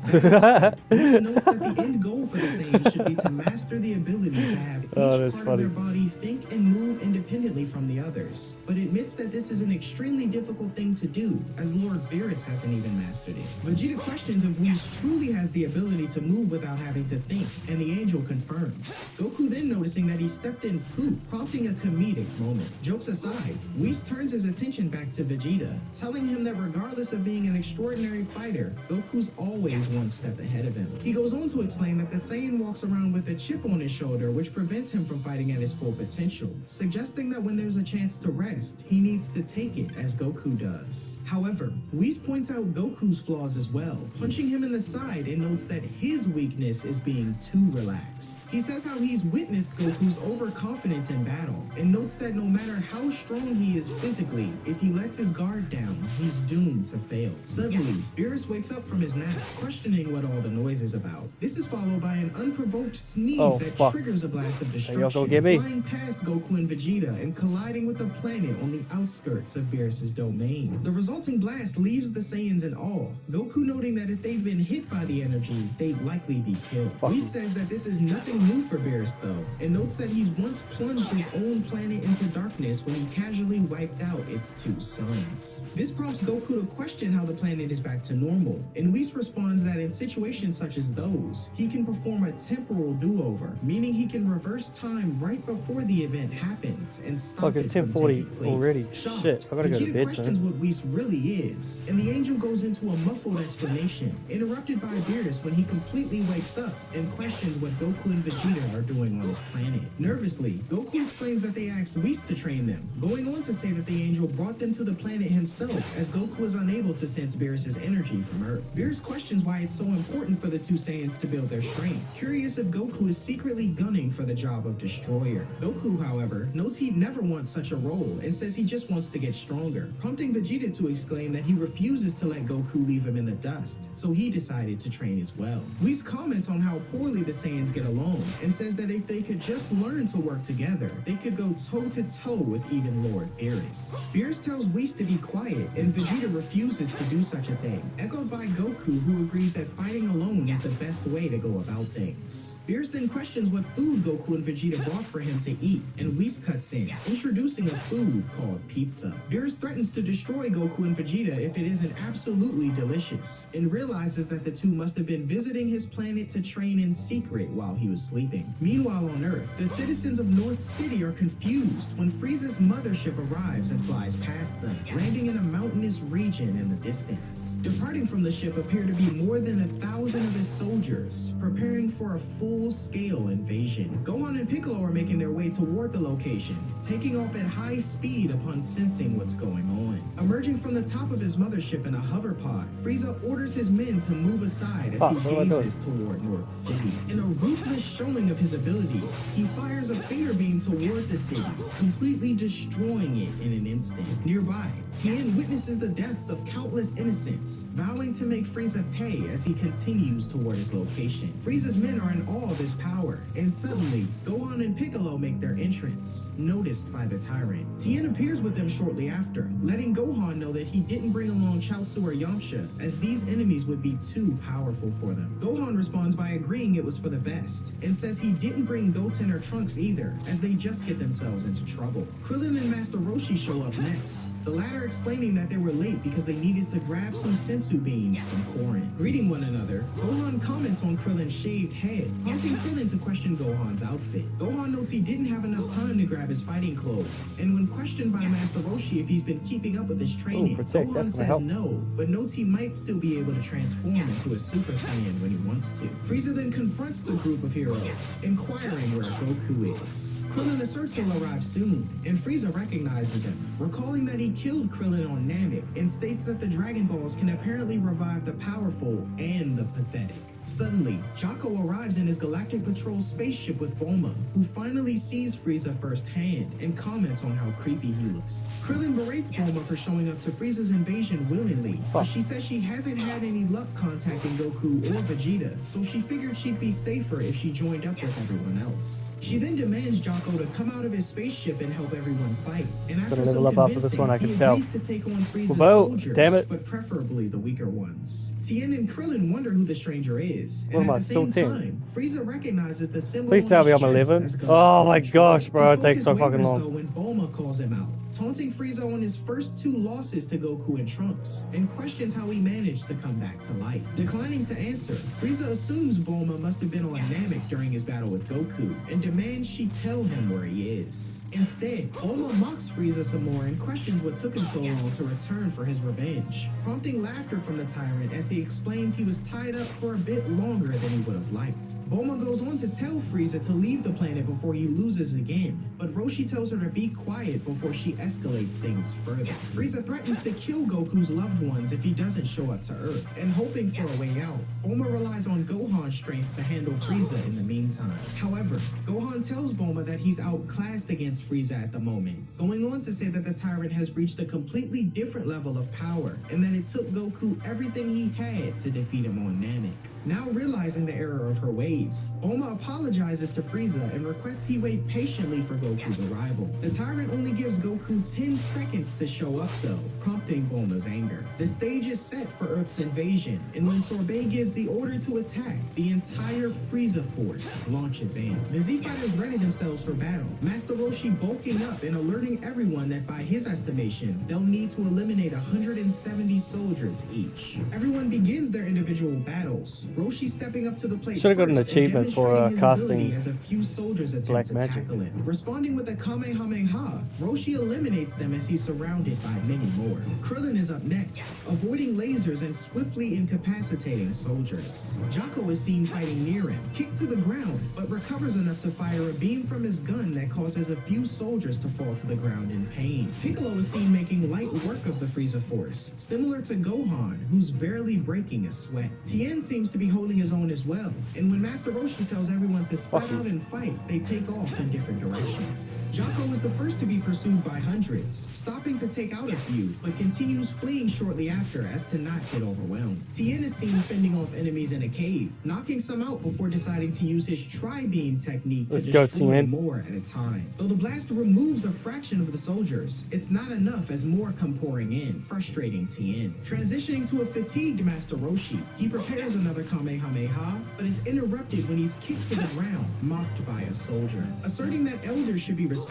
Whis notes that the end goal for the Saiyans should be to master the ability to have each part of their body think and move independently from the others, but admits that this is an extremely difficult thing to do, as Lord Beerus hasn't even mastered it. Vegeta questions if Whis truly has the ability to move without having to think, and the angel confirms. Goku then noticing that he stepped in poop, prompting a comedic moment. Jokes aside, Whis turns his attention back to Vegeta, telling him that regardless of being an extraordinary fighter, Goku's always one step ahead of him. He goes on to explain that the Saiyan walks around with a chip on his shoulder which prevents him from fighting at his full potential, suggesting that when there's a chance to rest, he needs to take it as Goku does. However, Whis points out Goku's flaws as well, punching him in the side, and notes that his weakness is being too relaxed. He says how he's witnessed Goku's overconfidence in battle, and notes that no matter how strong he is physically, if he lets his guard down, he's doomed to fail. Suddenly, Beerus wakes up from his nap, questioning what all the noise is about. This is followed by an unprovoked sneeze that triggers a blast of destruction, flying past Goku and Vegeta and colliding with a planet on the outskirts of Beerus' domain. The resulting blast leaves the Saiyans in awe, Goku noting that if they've been hit by the energy, they'd likely be killed. Whis says that this is nothing new for Beerus though, and notes that he's once plunged his own planet into darkness when he casually wiped out its two suns. This prompts Goku to question how the planet is back to normal, and Whis responds that in situations such as those, he can perform a temporal do-over, meaning he can reverse time right before the event happens and stop it from taking place. Already. Shocked, Shit, I gotta go to Vegeta bed questions soon. what Whis really is, and the angel goes into a muffled explanation, interrupted by Beerus when he completely wakes up and questions what Goku and Vegeta are doing on this planet. Nervously, Goku explains that they asked Whis to train them, going on to say that the angel brought them to the planet himself, as Goku is unable to sense Beerus' energy from Earth. Beerus questions why it's so important for the two Saiyans to build their strength, curious if Goku is secretly gunning for the job of Destroyer. Goku, however, notes he'd never want such a role and says he just wants to get stronger, prompting Vegeta to exclaim that he refuses to let Goku leave him in the dust, so he decided to train as well. Whis comments on how poorly the Saiyans get along and says that if they could just learn to work together, they could go toe-to-toe with even Lord Beerus. Beerus tells Whis to be quiet, and Vegeta refuses to do such a thing, echoed by Goku, who agrees that fighting alone is the best way to go about things. Beerus then questions what food Goku and Vegeta brought for him to eat, and Whis cuts in, introducing a food called pizza. Beerus threatens to destroy Goku and Vegeta if it isn't absolutely delicious, and realizes that the two must have been visiting his planet to train in secret while he was sleeping. Meanwhile on Earth, the citizens of North City are confused when Frieza's mothership arrives and flies past them, landing in a mountainous region in the distance. Departing from the ship appear to be more than 1,000 of his soldiers, preparing for a full-scale invasion. Gohan and Piccolo are making their way toward the location, taking off at high speed upon sensing what's going on. Emerging from the top of his mothership in a hover pod, Frieza orders his men to move aside as he gazes toward North City. In a ruthless showing of his abilities, he fires a finger beam toward the city, completely destroying it in an instant. Nearby, Tien witnesses the deaths of countless innocents, vowing to make Frieza pay as he continues toward his location. Frieza's men are in awe of his power, and suddenly, Gohan and Piccolo make their entrance, noticed by the tyrant. Tien appears with them shortly after, letting Gohan know that he didn't bring along Chaozu or Yamcha, as these enemies would be too powerful for them. Gohan responds by agreeing it was for the best, and says he didn't bring Goten or Trunks either, as they just get themselves into trouble. Krillin and Master Roshi show up next, the latter explaining that they were late because they needed to grab some sensu beans from Korin. Greeting one another, Gohan comments on Krillin's shaved head, prompting Krillin to question Gohan's outfit. Gohan notes he didn't have enough time to grab his fighting clothes, and when questioned by Master Roshi if he's been keeping up with his training, Gohan says no, but notes he might still be able to transform into a Super Saiyan when he wants to. Frieza then confronts the group of heroes, inquiring where Goku is. Krillin asserts he'll arrive soon, and Frieza recognizes him, recalling that he killed Krillin on Namek, and states that the Dragon Balls can apparently revive the powerful and the pathetic. Suddenly, Jaco arrives in his Galactic Patrol spaceship with Bulma, who finally sees Frieza firsthand and comments on how creepy he looks. Krillin berates Bulma for showing up to Frieza's invasion willingly, but she says she hasn't had any luck contacting Goku or Vegeta, so she figured she'd be safer if she joined up with everyone else. She then demands Jaco to come out of his spaceship and help everyone fight. And after some level up after this one, I can tell. to take on Frieza's soldiers, but preferably the weaker ones. Tien and Krillin wonder who the stranger is. What am I, still 10? Time, Frieza recognizes the symbol. Please tell me I'm 11. Oh my gosh, bro, it takes so fucking long. When Bulma calls him out, taunting Frieza on his first 2 losses to Goku and Trunks, and questions how he managed to come back to life. Declining to answer, Frieza assumes Bulma must have been on Namek during his battle with Goku, and demands she tell him where he is. Instead, Bulma mocks Frieza some more and questions what took him so long to return for his revenge, prompting laughter from the tyrant as he explains he was tied up for a bit longer than he would have liked. Bulma goes on to tell Frieza to leave the planet before he loses again, but Roshi tells her to be quiet before she escalates things further. Frieza threatens to kill Goku's loved ones if he doesn't show up to Earth, and hoping for a way out, Bulma relies on Gohan's strength to handle Frieza in the meantime. However, Gohan tells Bulma that he's outclassed against Frieza at the moment, going on to say that the tyrant has reached a completely different level of power, and that it took Goku everything he had to defeat him on Namek. Now realizing the error of her ways, Bulma apologizes to Frieza and requests he wait patiently for Goku's arrival. The tyrant only gives Goku 10 seconds to show up though, prompting Bulma's anger. The stage is set for Earth's invasion, and when Sorbet gives the order to attack, the entire Frieza force launches in. The Z-Fighters ready themselves for battle, Master Roshi bulking up and alerting everyone that by his estimation, they'll need to eliminate 170 soldiers each. Everyone begins their individual battles, Roshi stepping up to the plate. Should have got an achievement for casting as a few soldiers black magic. Responding with a Kamehameha, Roshi eliminates them as he's surrounded by many more. Krillin is up next, avoiding lasers and swiftly incapacitating soldiers. Jaco is seen fighting near him, kicked to the ground, but recovers enough to fire a beam from his gun that causes a few soldiers to fall to the ground in pain. Piccolo is seen making light work of the Frieza force, similar to Gohan, who's barely breaking a sweat. Tien seems to be holding his own as well, and when Master Roshi tells everyone to spread out and fight, they take off in different directions. Jocko is the first to be pursued by hundreds, stopping to take out a few, but continues fleeing shortly after as to not get overwhelmed. Tien is seen fending off enemies in a cave, knocking some out before deciding to use his tri-beam technique to destroy more at a time. Though the blast removes a fraction of the soldiers, it's not enough as more come pouring in, frustrating Tien. Transitioning to a fatigued Master Roshi, he prepares another Kamehameha, but is interrupted when he's kicked to the ground, mocked by a soldier. Asserting that elders should be respected,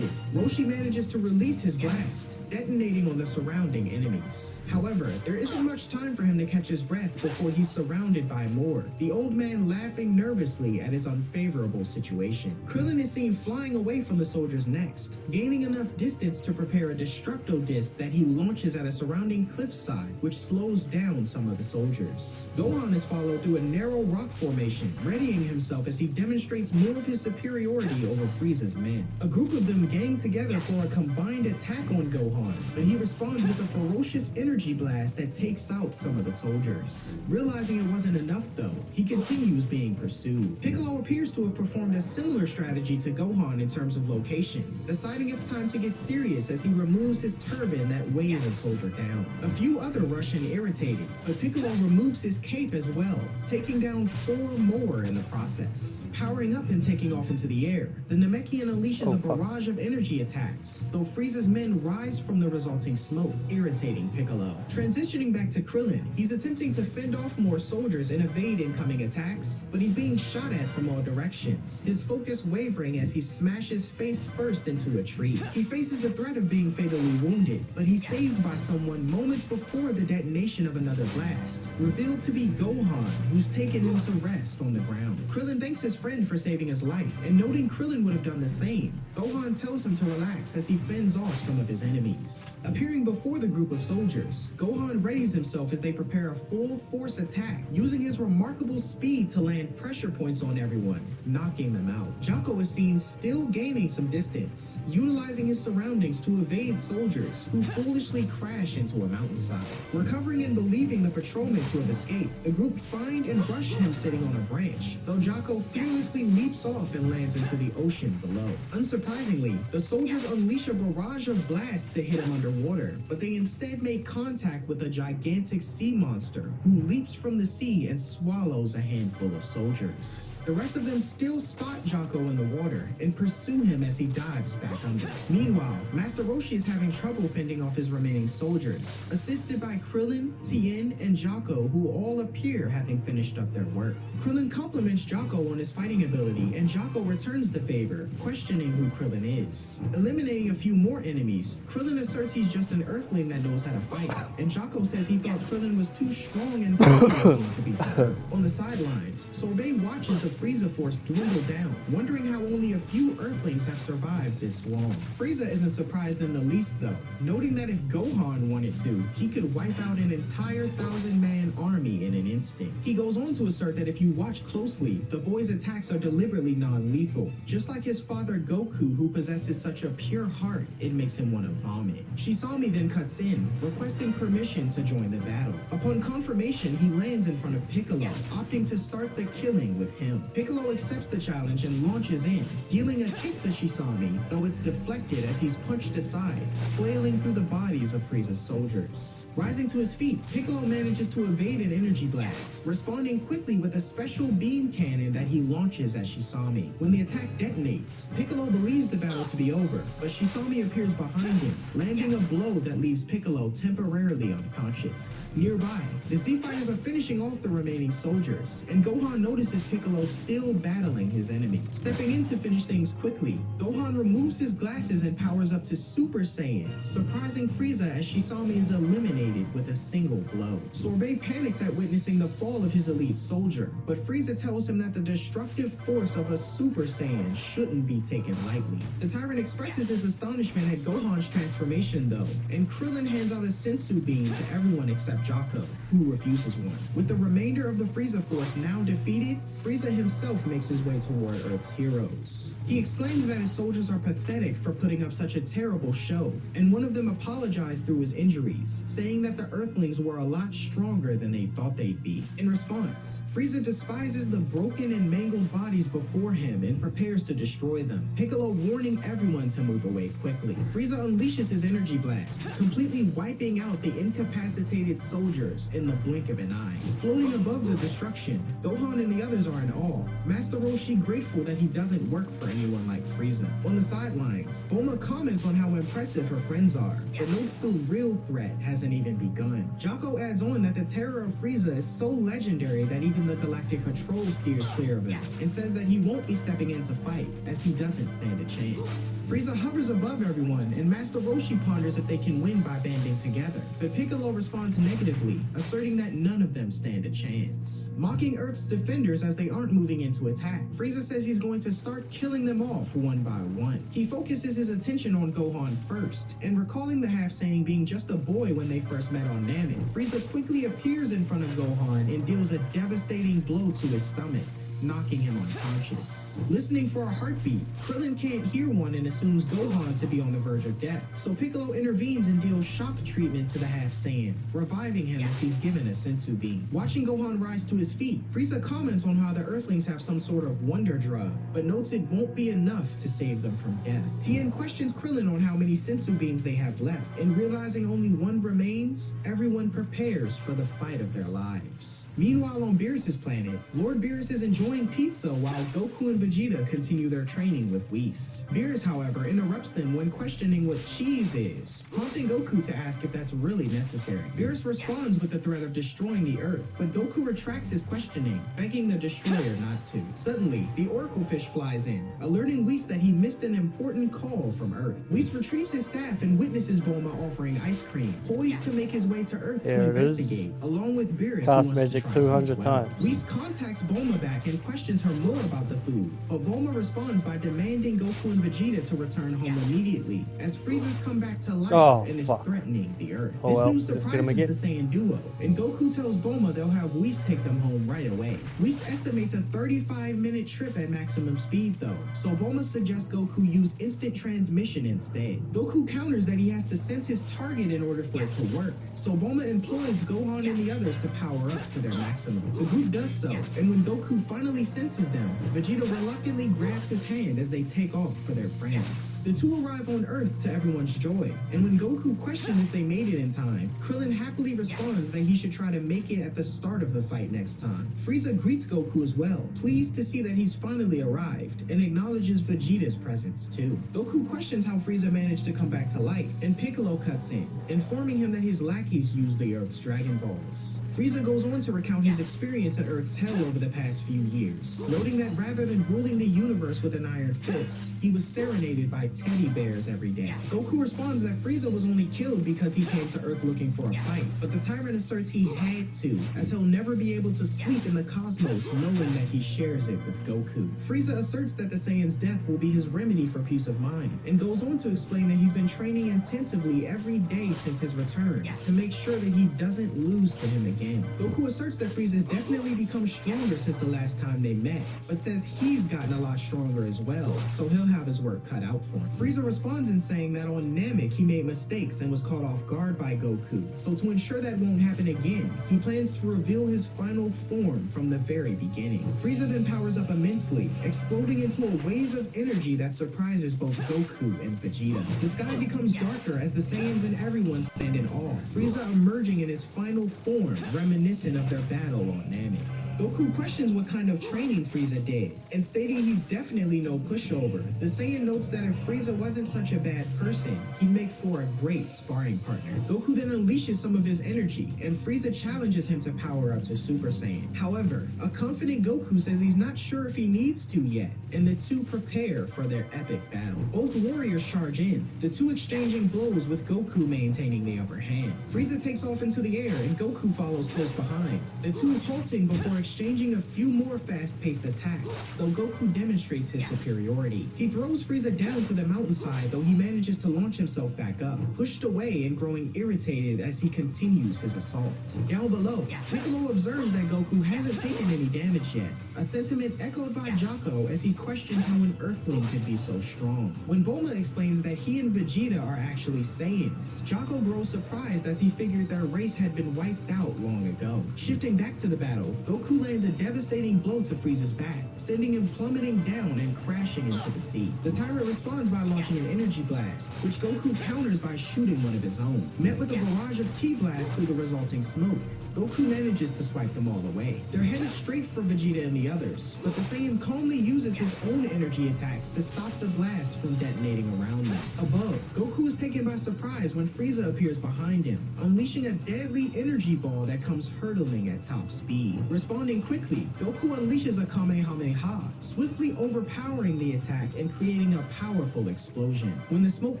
Roshi manages to release his blast, detonating on the surrounding enemies. However, there isn't much time for him to catch his breath before he's surrounded by more, the old man laughing nervously at his unfavorable situation. Krillin is seen flying away from the soldiers next, gaining enough distance to prepare a Destructo Disc that he launches at a surrounding cliffside, which slows down some of the soldiers. Gohan is followed through a narrow rock formation, readying himself as he demonstrates more of his superiority over Frieza's men. A group of them gang together for a combined attack on Gohan, but he responds with a ferocious energy blast that takes out some of the soldiers. Realizing it wasn't enough though, he continues being pursued. Piccolo appears to have performed a similar strategy to Gohan in terms of location, deciding it's time to get serious as he removes his turban that weighs a soldier down. A few other rush in irritated, but Piccolo removes his cape as well, taking down 4 more in the process. Powering up and taking off into the air, the Namekian unleashes a barrage of energy attacks, though Frieza's men rise from the resulting smoke, irritating Piccolo. Transitioning back to Krillin, he's attempting to fend off more soldiers and evade incoming attacks, but he's being shot at from all directions, his focus wavering as he smashes face first into a tree. He faces the threat of being fatally wounded, but he's saved by someone moments before the detonation of another blast, revealed to be Gohan, who's taken him to rest on the ground. Krillin thanks his friend for saving his life, and noting Krillin would have done the same, Gohan tells him to relax as he fends off some of his enemies. Appearing before the group of soldiers, Gohan readies himself as they prepare a full-force attack, using his remarkable speed to land pressure points on everyone, knocking them out. Jocko is seen still gaining some distance, utilizing his surroundings to evade soldiers who foolishly crash into a mountainside. Recovering and believing the patrolmen to have escaped, the group find and rush him sitting on a branch, though Jocko fearlessly leaps off and lands into the ocean below. Unsurprisingly, the soldiers unleash a barrage of blasts to hit him underwater, but they instead make contact with a gigantic sea monster who leaps from the sea and swallows a handful of soldiers. The rest of them still spot Jocko in the water and pursue him as he dives back under. Meanwhile, Master Roshi is having trouble fending off his remaining soldiers, assisted by Krillin, Tien, and Jocko, who all appear having finished up their work. Krillin compliments Jocko on his fighting ability, and Jocko returns the favor, questioning who Krillin is. Eliminating a few more enemies, Krillin asserts he's just an Earthling that knows how to fight, and Jocko says he thought Krillin was too strong and powerful to be fought. On the sidelines, Sorbet watches the Frieza force dwindle down, wondering how only a few Earthlings have survived this long. Frieza isn't surprised in the least though, noting that if Gohan wanted to, he could wipe out an entire 1,000-man army in an instant. He goes on to assert that if you watch closely, the boy's attacks are deliberately non-lethal, just like his father Goku, who possesses such a pure heart it makes him want to vomit. Shisami then cuts in, requesting permission to join the battle. Upon confirmation, he lands in front of Piccolo, opting to start the killing with him. Piccolo accepts the challenge and launches in, dealing a kick to Shisami, though it's deflected as he's punched aside, flailing through the bodies of Frieza's soldiers. Rising to his feet, Piccolo manages to evade an energy blast, responding quickly with a special beam cannon that he launches at Shisami. When the attack detonates, Piccolo believes the battle to be over, but Shisami appears behind him, landing a blow that leaves Piccolo temporarily unconscious. Nearby, the Z-Fighters are finishing off the remaining soldiers, and Gohan notices Piccolo still battling his enemy. Stepping in to finish things quickly, Gohan removes his glasses and powers up to Super Saiyan, surprising Frieza as Shisami is eliminated with a single blow. Sorbet panics at witnessing the fall of his elite soldier, but Frieza tells him that the destructive force of a Super Saiyan shouldn't be taken lightly. The Tyrant expresses his astonishment at Gohan's transformation though, and Krillin hands out a Sensu beam to everyone except Jocko, who refuses one. With the remainder of the Frieza force now defeated, Frieza himself makes his way toward Earth's heroes. He exclaims that his soldiers are pathetic for putting up such a terrible show, and one of them apologized through his injuries, saying that the Earthlings were a lot stronger than they thought they'd be. In response, Frieza despises the broken and mangled bodies before him and prepares to destroy them, Piccolo warning everyone to move away quickly. Frieza unleashes his energy blast, completely wiping out the incapacitated soldiers in the blink of an eye. Floating above the destruction, Gohan and the others are in awe, Master Roshi grateful that he doesn't work for anyone like Frieza. On the sidelines, Bulma comments on how impressive her friends are, but notes the real threat hasn't even begun. Jocko adds on that the terror of Frieza is so legendary that even the Galactic Patrol steers clear of him, and says that he won't be stepping in to fight, as he doesn't stand a chance. Frieza hovers above everyone, and Master Roshi ponders if they can win by banding together, but Piccolo responds negatively, asserting that none of them stand a chance. Mocking Earth's defenders as they aren't moving into attack, Frieza says he's going to start killing them off one by one. He focuses his attention on Gohan first, and recalling the half-Saiyan being just a boy when they first met on Namek, Frieza quickly appears in front of Gohan and deals a devastating blow to his stomach, knocking him unconscious. Listening for a heartbeat, Krillin can't hear one and assumes Gohan to be on the verge of death, so Piccolo intervenes and deals shock treatment to the half-Saiyan, reviving him as he's given a sensu bean. Watching Gohan rise to his feet, Frieza comments on how the Earthlings have some sort of wonder drug, but notes it won't be enough to save them from death. Tien questions Krillin on how many sensu beans they have left, and realizing only one remains, everyone prepares for the fight of their lives. Meanwhile, on Beerus' planet, Lord Beerus is enjoying pizza while Goku and Vegeta continue their training with Whis. Beerus, however, interrupts them when questioning what cheese is, prompting Goku to ask if that's really necessary. Beerus responds with the threat of destroying the Earth, but Goku retracts his questioning, begging the Destroyer not to. Suddenly, the Oracle Fish flies in, alerting Whis that he missed an important call from Earth. Whis retrieves his staff and witnesses Bulma offering ice cream, poised to make his way to Earth to investigate, along with Beerus, Cast who wants magic to try 200 as well. times. Whis contacts Bulma back and questions her more about the food, but Bulma responds by demanding Goku and Vegeta to return home immediately, as Frieza's come back to life and is threatening the Earth. Oh, well, this news just get him surprises the again. Saiyan duo, and Goku tells Bulma they'll have Whis take them home right away. Whis estimates a 35-minute trip at maximum speed though, so Bulma suggests Goku use instant transmission instead. Goku counters that he has to sense his target in order for it to work, so Bulma employs Gohan and the others to power up to their maximum. The group does so, and when Goku finally senses them, Vegeta reluctantly grabs his hand as they take off for their friends. The two arrive on Earth to everyone's joy, and when Goku questions if they made it in time, Krillin happily responds that he should try to make it at the start of the fight next time. Frieza greets Goku as well, pleased to see that he's finally arrived, and acknowledges Vegeta's presence too. Goku questions how Frieza managed to come back to life, and Piccolo cuts in, informing him that his lackeys use the Earth's Dragon Balls. Frieza goes on to recount his experience at Earth's hell over the past few years, noting that rather than ruling the universe with an iron fist, he was serenaded by teddy bears every day. Goku responds that Frieza was only killed because he came to Earth looking for a fight, but the tyrant asserts he had to, as he'll never be able to sleep in the cosmos knowing that he shares it with Goku. Frieza asserts that the Saiyan's death will be his remedy for peace of mind, and goes on to explain that he's been training intensively every day since his return, to make sure that he doesn't lose to him again. Goku asserts that Frieza's definitely become stronger since the last time they met, but says he's gotten a lot stronger as well, so he'll have his work cut out for him. Frieza responds in saying that on Namek he made mistakes and was caught off guard by Goku, so to ensure that won't happen again, he plans to reveal his final form from the very beginning. Frieza then powers up immensely, exploding into a wave of energy that surprises both Goku and Vegeta. The sky becomes darker as the Saiyans and everyone stand in awe, Frieza emerging in his final form, reminiscent of their battle on Namek. Goku questions what kind of training Frieza did, and stating he's definitely no pushover. The Saiyan notes that if Frieza wasn't such a bad person, he'd make for a great sparring partner. Goku then unleashes some of his energy, and Frieza challenges him to power up to Super Saiyan. However, a confident Goku says he's not sure if he needs to yet, and the two prepare for their epic battle. Both warriors charge in, the two exchanging blows with Goku maintaining the upper hand. Frieza takes off into the air, and Goku follows close behind, the two halting before exchanging a few more fast-paced attacks, though Goku demonstrates his superiority. He throws Frieza down to the the mountainside, though he manages to launch himself back up, pushed away and growing irritated as he continues his assault. Down below, Piccolo observes that Goku hasn't taken any damage yet, a sentiment echoed by Jocko as he questions how an Earthling could be so strong. When Bulma explains that he and Vegeta are actually Saiyans, Jocko grows surprised as he figured their race had been wiped out long ago. Shifting back to the battle, Goku lands a devastating blow to Frieza's back, sending him plummeting down and crashing into the sea. The tyrant responds by launching an energy blast, which Goku counters by shooting one of his own. Met with a barrage of ki blasts through the resulting smoke, Goku manages to swipe them all away. They're headed straight for Vegeta and the others, but the Saiyan calmly uses his own energy attacks to stop the blast from detonating around them. Above, Goku is taken by surprise when Frieza appears behind him, unleashing a deadly energy ball that comes hurtling at top speed. Responding quickly, Goku unleashes a Kamehameha, swiftly overpowering the attack and creating a powerful explosion. When the smoke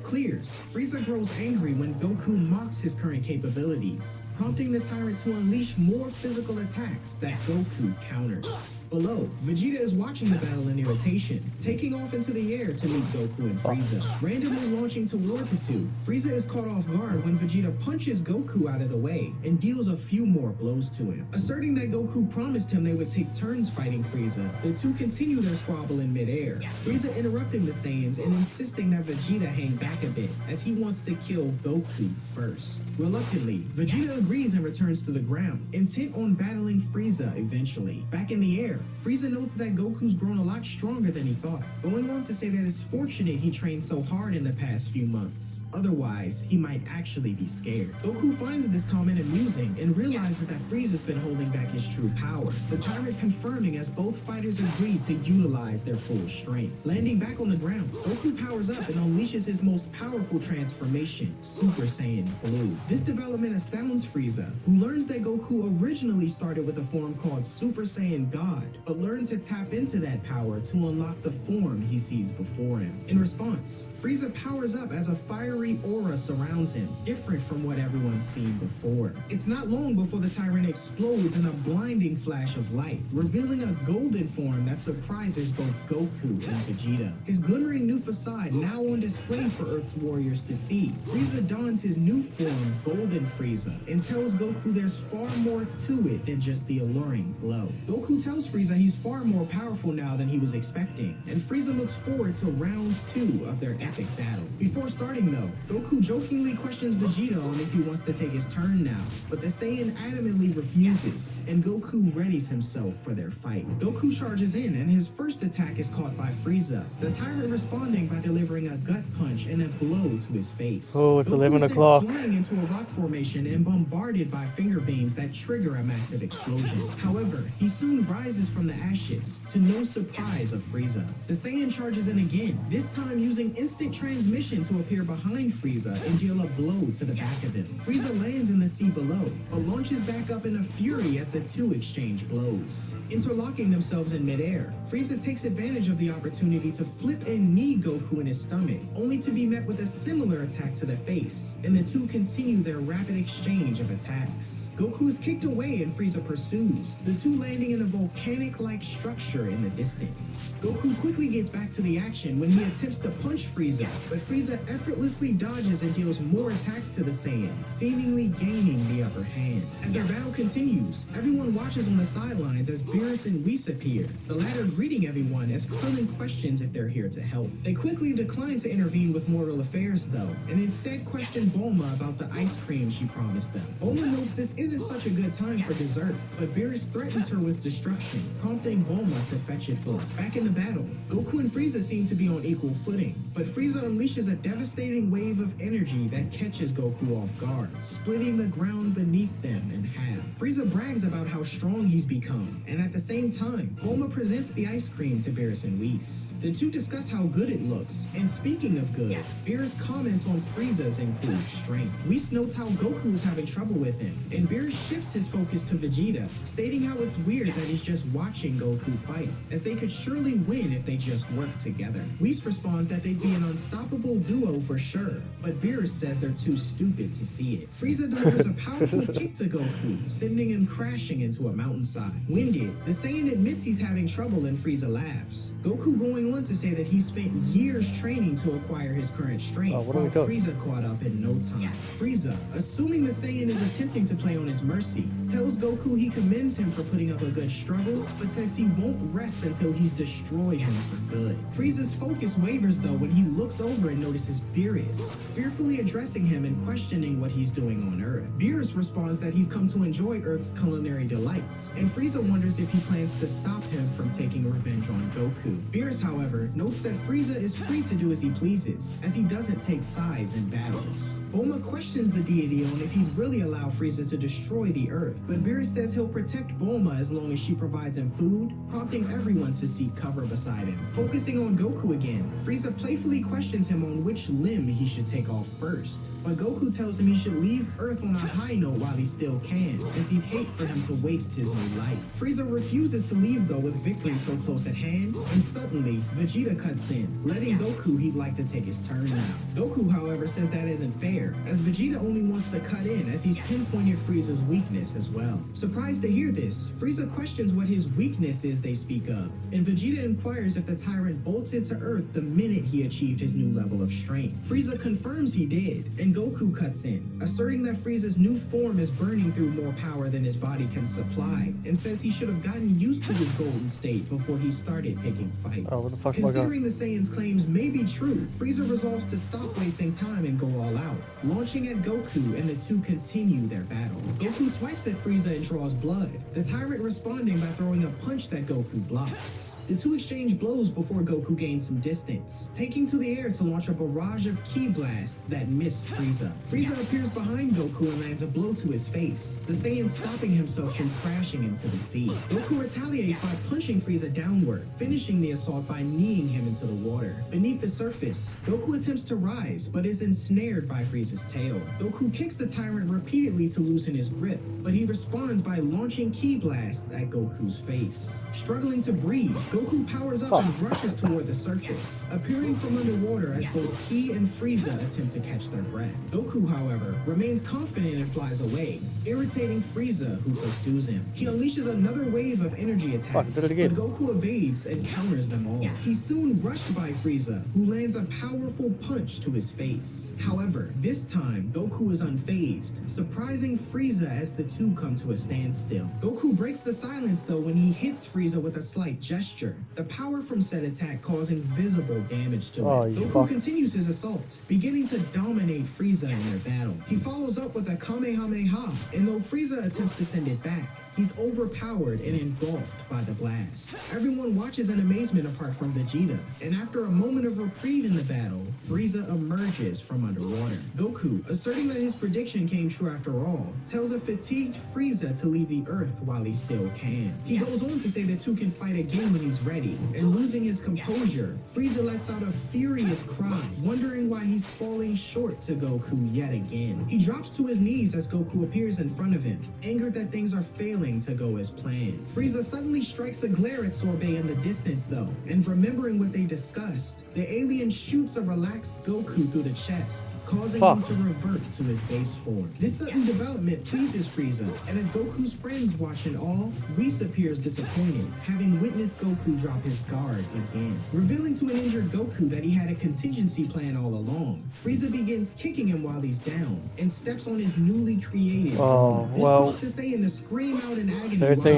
clears, Frieza grows angry when Goku mocks his current capabilities, prompting the tyrant to unleash more physical attacks that Goku counters. Below, Vegeta is watching the battle in irritation, taking off into the air to meet Goku and Frieza, randomly launching towards the two. Frieza is caught off guard when Vegeta punches Goku out of the way and deals a few more blows to him. Asserting that Goku promised him they would take turns fighting Frieza, the two continue their squabble in midair, Frieza interrupting the Saiyans and insisting that Vegeta hang back a bit, as he wants to kill Goku first. Reluctantly, Vegeta agrees and returns to the ground, intent on battling Frieza eventually. Back in the air, Frieza notes that Goku's grown a lot stronger than he thought, going on to say that it's fortunate he trained so hard in the past few months. Otherwise, he might actually be scared. Goku finds this comment amusing and realizes that Frieza's been holding back his true power, the tyrant confirming as both fighters agree to utilize their full strength. Landing back on the ground, Goku powers up and unleashes his most powerful transformation, Super Saiyan Blue. This development astounds Frieza, who learns that Goku originally started with a form called Super Saiyan God, but learned to tap into that power to unlock the form he sees before him. In response, Frieza powers up as a fiery aura surrounds him, different from what everyone's seen before. It's not long before the tyrant explodes in a blinding flash of light, revealing a golden form that surprises both Goku and Vegeta. His glimmering new facade now on display for Earth's warriors to see. Frieza dons his new form, Golden Frieza, and tells Goku there's far more to it than just the alluring glow. Goku tells Frieza he's far more powerful now than he was expecting, and Frieza looks forward to round 2 of their epic battle. Before starting though, Goku jokingly questions Vegeta on if he wants to take his turn now, but the Saiyan adamantly refuses, and Goku readies himself for their fight. Goku charges in, and his first attack is caught by Frieza, the tyrant responding by delivering a gut punch and a blow to his face. Oh, it's Goku 11 sent o'clock. flying into a rock formation and bombarded by finger beams that trigger a massive explosion. However, he soon rises from the ashes, to no surprise of Frieza. The Saiyan charges in again, this time using instant transmission to appear behind Frieza and deal a blow to the back of him. Frieza lands in the sea below, but launches back up in a fury as the two exchange blows. Interlocking themselves in midair, Frieza takes advantage of the opportunity to flip and knee Goku in his stomach, only to be met with a similar attack to the face, and the two continue their rapid exchange of attacks. Goku is kicked away and Frieza pursues, the two landing in a volcanic-like structure in the distance. Goku quickly gets back to the action when he attempts to punch Frieza, but Frieza effortlessly dodges and deals more attacks to the Saiyan, seemingly gaining the upper hand. As their battle continues, everyone watches on the sidelines as Beerus and Whis appear, the latter greeting everyone as Krillin questions if they're here to help. They quickly decline to intervene with mortal affairs though, and instead question Bulma about the ice cream she promised them. Bulma notes this isn't such a good time for dessert, but Beerus threatens her with destruction, prompting Bulma to fetch it for her. Back in the battle, Goku and Frieza seem to be on equal footing, but Frieza unleashes a devastating wave of energy that catches Goku off guard, splitting the ground beneath them in half. Frieza brags about how strong he's become, and at the same time, Bulma presents the ice cream to Beerus and Whis. The two discuss how good it looks, and speaking of good, Beerus comments on Frieza's improved strength. Whis notes how Goku is having trouble with him, and Beerus shifts his focus to Vegeta, stating how it's weird that he's just watching Goku fight, as they could surely win if they just worked together. Whis responds that they'd be an unstoppable duo for sure, but Beerus says they're too stupid to see it. Frieza delivers a powerful kick to Goku, sending him crashing into a mountainside. Winded, the Saiyan admits he's having trouble and Frieza laughs. Goku going going on to say that he spent years training to acquire his current strength, while Frieza caught up in no time. Frieza, assuming the Saiyan is attempting to play on his mercy, tells Goku he commends him for putting up a good struggle, but says he won't rest until he's destroyed him for good. Frieza's focus wavers though when he looks over and notices Beerus, fearfully addressing him and questioning what he's doing on Earth. Beerus responds that he's come to enjoy Earth's culinary delights, and Frieza wonders if he plans to stop him from taking revenge on Goku. Beerus, however, notes that Frieza is free to do as he pleases, as he doesn't take sides in battles. Bulma questions the deity on if he'd really allow Frieza to destroy the Earth, but Beerus says he'll protect Bulma as long as she provides him food, prompting everyone to seek cover beside him. Focusing on Goku again, Frieza playfully questions him on which limb he should take off first, but Goku tells him he should leave Earth on a high note while he still can, as he'd hate for him to waste his new life. Frieza refuses to leave though with victory so close at hand, and suddenly, Vegeta cuts in, letting Goku he'd like to take his turn now. Goku, however, says that isn't fair, as Vegeta only wants to cut in as he's pinpointed Frieza's weakness as well. Surprised to hear this, Frieza questions what his weakness is they speak of, and Vegeta inquires if the tyrant bolted to Earth the minute he achieved his new level of strength. Frieza confirms he did, and Goku cuts in, asserting that Frieza's new form is burning through more power than his body can supply, and says he should have gotten used to his golden state before he started picking fights. Oh, what the fuck am I Considering the Saiyan's claims may be true, Frieza resolves to stop wasting time and go all out, launching at Goku, and the two continue their battle. Goku swipes at Frieza and draws blood, the tyrant responding by throwing a punch that Goku blocks. The two exchange blows before Goku gains some distance, taking to the air to launch a barrage of ki blasts that miss Frieza. Frieza appears behind Goku and lands a blow to his face, the Saiyan stopping himself from crashing into the sea. Goku retaliates by punching Frieza downward, finishing the assault by kneeing him into the water. Beneath the surface, Goku attempts to rise, but is ensnared by Frieza's tail. Goku kicks the tyrant repeatedly to loosen his grip, but he responds by launching ki blasts at Goku's face. Struggling to breathe, Goku powers up and rushes toward the surface, appearing from underwater as both Ki and Frieza attempt to catch their breath. Goku, however, remains confident and flies away, irritating Frieza, who pursues him. He unleashes another wave of energy attacks, but Goku evades and counters them all. He's soon rushed by Frieza, who lands a powerful punch to his face. However, this time, Goku is unfazed, surprising Frieza as the two come to a standstill. Goku breaks the silence though when he hits Frieza with a slight gesture, the power from said attack causing visible damage to him. Goku continues his assault, beginning to dominate Frieza in their battle. He follows up with a Kamehameha, and though Frieza attempts to send it back, he's overpowered and engulfed by the blast. Everyone watches in amazement apart from Vegeta, and after a moment of reprieve in the battle, Frieza emerges from underwater. Goku, asserting that his prediction came true after all, tells a fatigued Frieza to leave the Earth while he still can. He goes on to say the two can fight again when he's ready, and losing his composure, Frieza lets out a furious cry, wondering why he's falling short to Goku yet again. He drops to his knees as Goku appears in front of him, angered that things are failing to go as planned. Frieza suddenly strikes a glare at Sorbet in the distance though, and remembering what they discussed, the alien shoots a relaxed Goku through the chest, causing him to revert to his base form. This sudden development pleases Frieza, and as Goku's friends watch in awe, Whis appears disappointed, having witnessed Goku drop his guard again. Revealing to an injured Goku that he had a contingency plan all along, Frieza begins kicking him while he's down, and steps on his newly created well, 13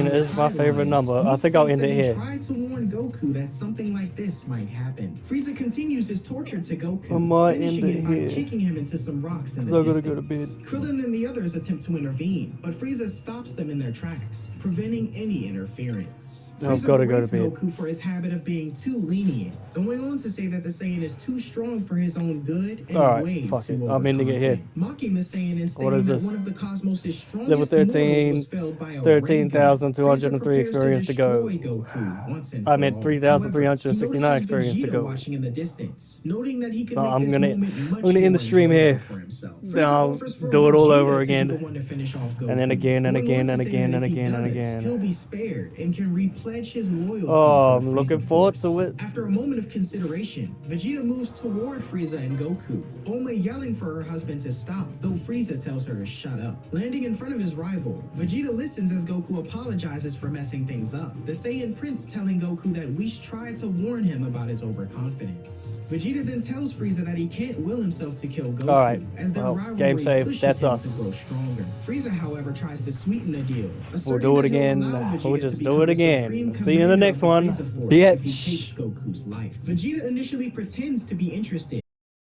is my favorite number. I think I'll end it here. Tried to warn Goku that something like this might happen. Frieza continues his torture to Goku, I might finishing end it it by here. kicking him into some rocks in the I'm distance. gonna go to bed. Krillin and the others attempt to intervene, but Frieza stops them in their tracks, preventing any interference. I've got to go to bed. Goku for his habit of being too lenient, going on to say that the Saiyan is too strong for his own good and way fuck it. too I'm ending it here. mocking the Saiyan and What stating is that this? one of the cosmos' strongest Level 13, mortals was felled by a 13,203 experience to go. Goku once and I for meant all. 3,369 However, he experience to notices go. Vegeta watching in the distance, noting that he could So make I'm this gonna moment much end the more stream enjoyable here. for himself. Then I'll offers for do it all Vegeta over to be again. the one to finish off And then Goku, again and going again on and to say again that and if he again and does, again. he'll be spared and can replay pledge his loyalty. Oh, to the I'm looking Frieza forward Force. to it. After a moment of consideration, Vegeta moves toward Frieza and Goku, Bulma yelling for her husband to stop, though Frieza tells her to shut up. Landing in front of his rival, Vegeta listens as Goku apologizes for messing things up, the Saiyan Prince telling Goku that Whis tried to warn him about his overconfidence. Vegeta then tells Frieza that he can't will himself to kill Goku, Alright, as their well, rivalry game save, pushes that's him us. to grow stronger. Frieza, however, tries to sweeten the deal. We'll do it asserting that he'll again. allow Vegeta We'll to just become do it the again. supreme See you in the commander next of the one. Frieza Force if he Bitch. takes Goku's life. Vegeta initially pretends to be interested,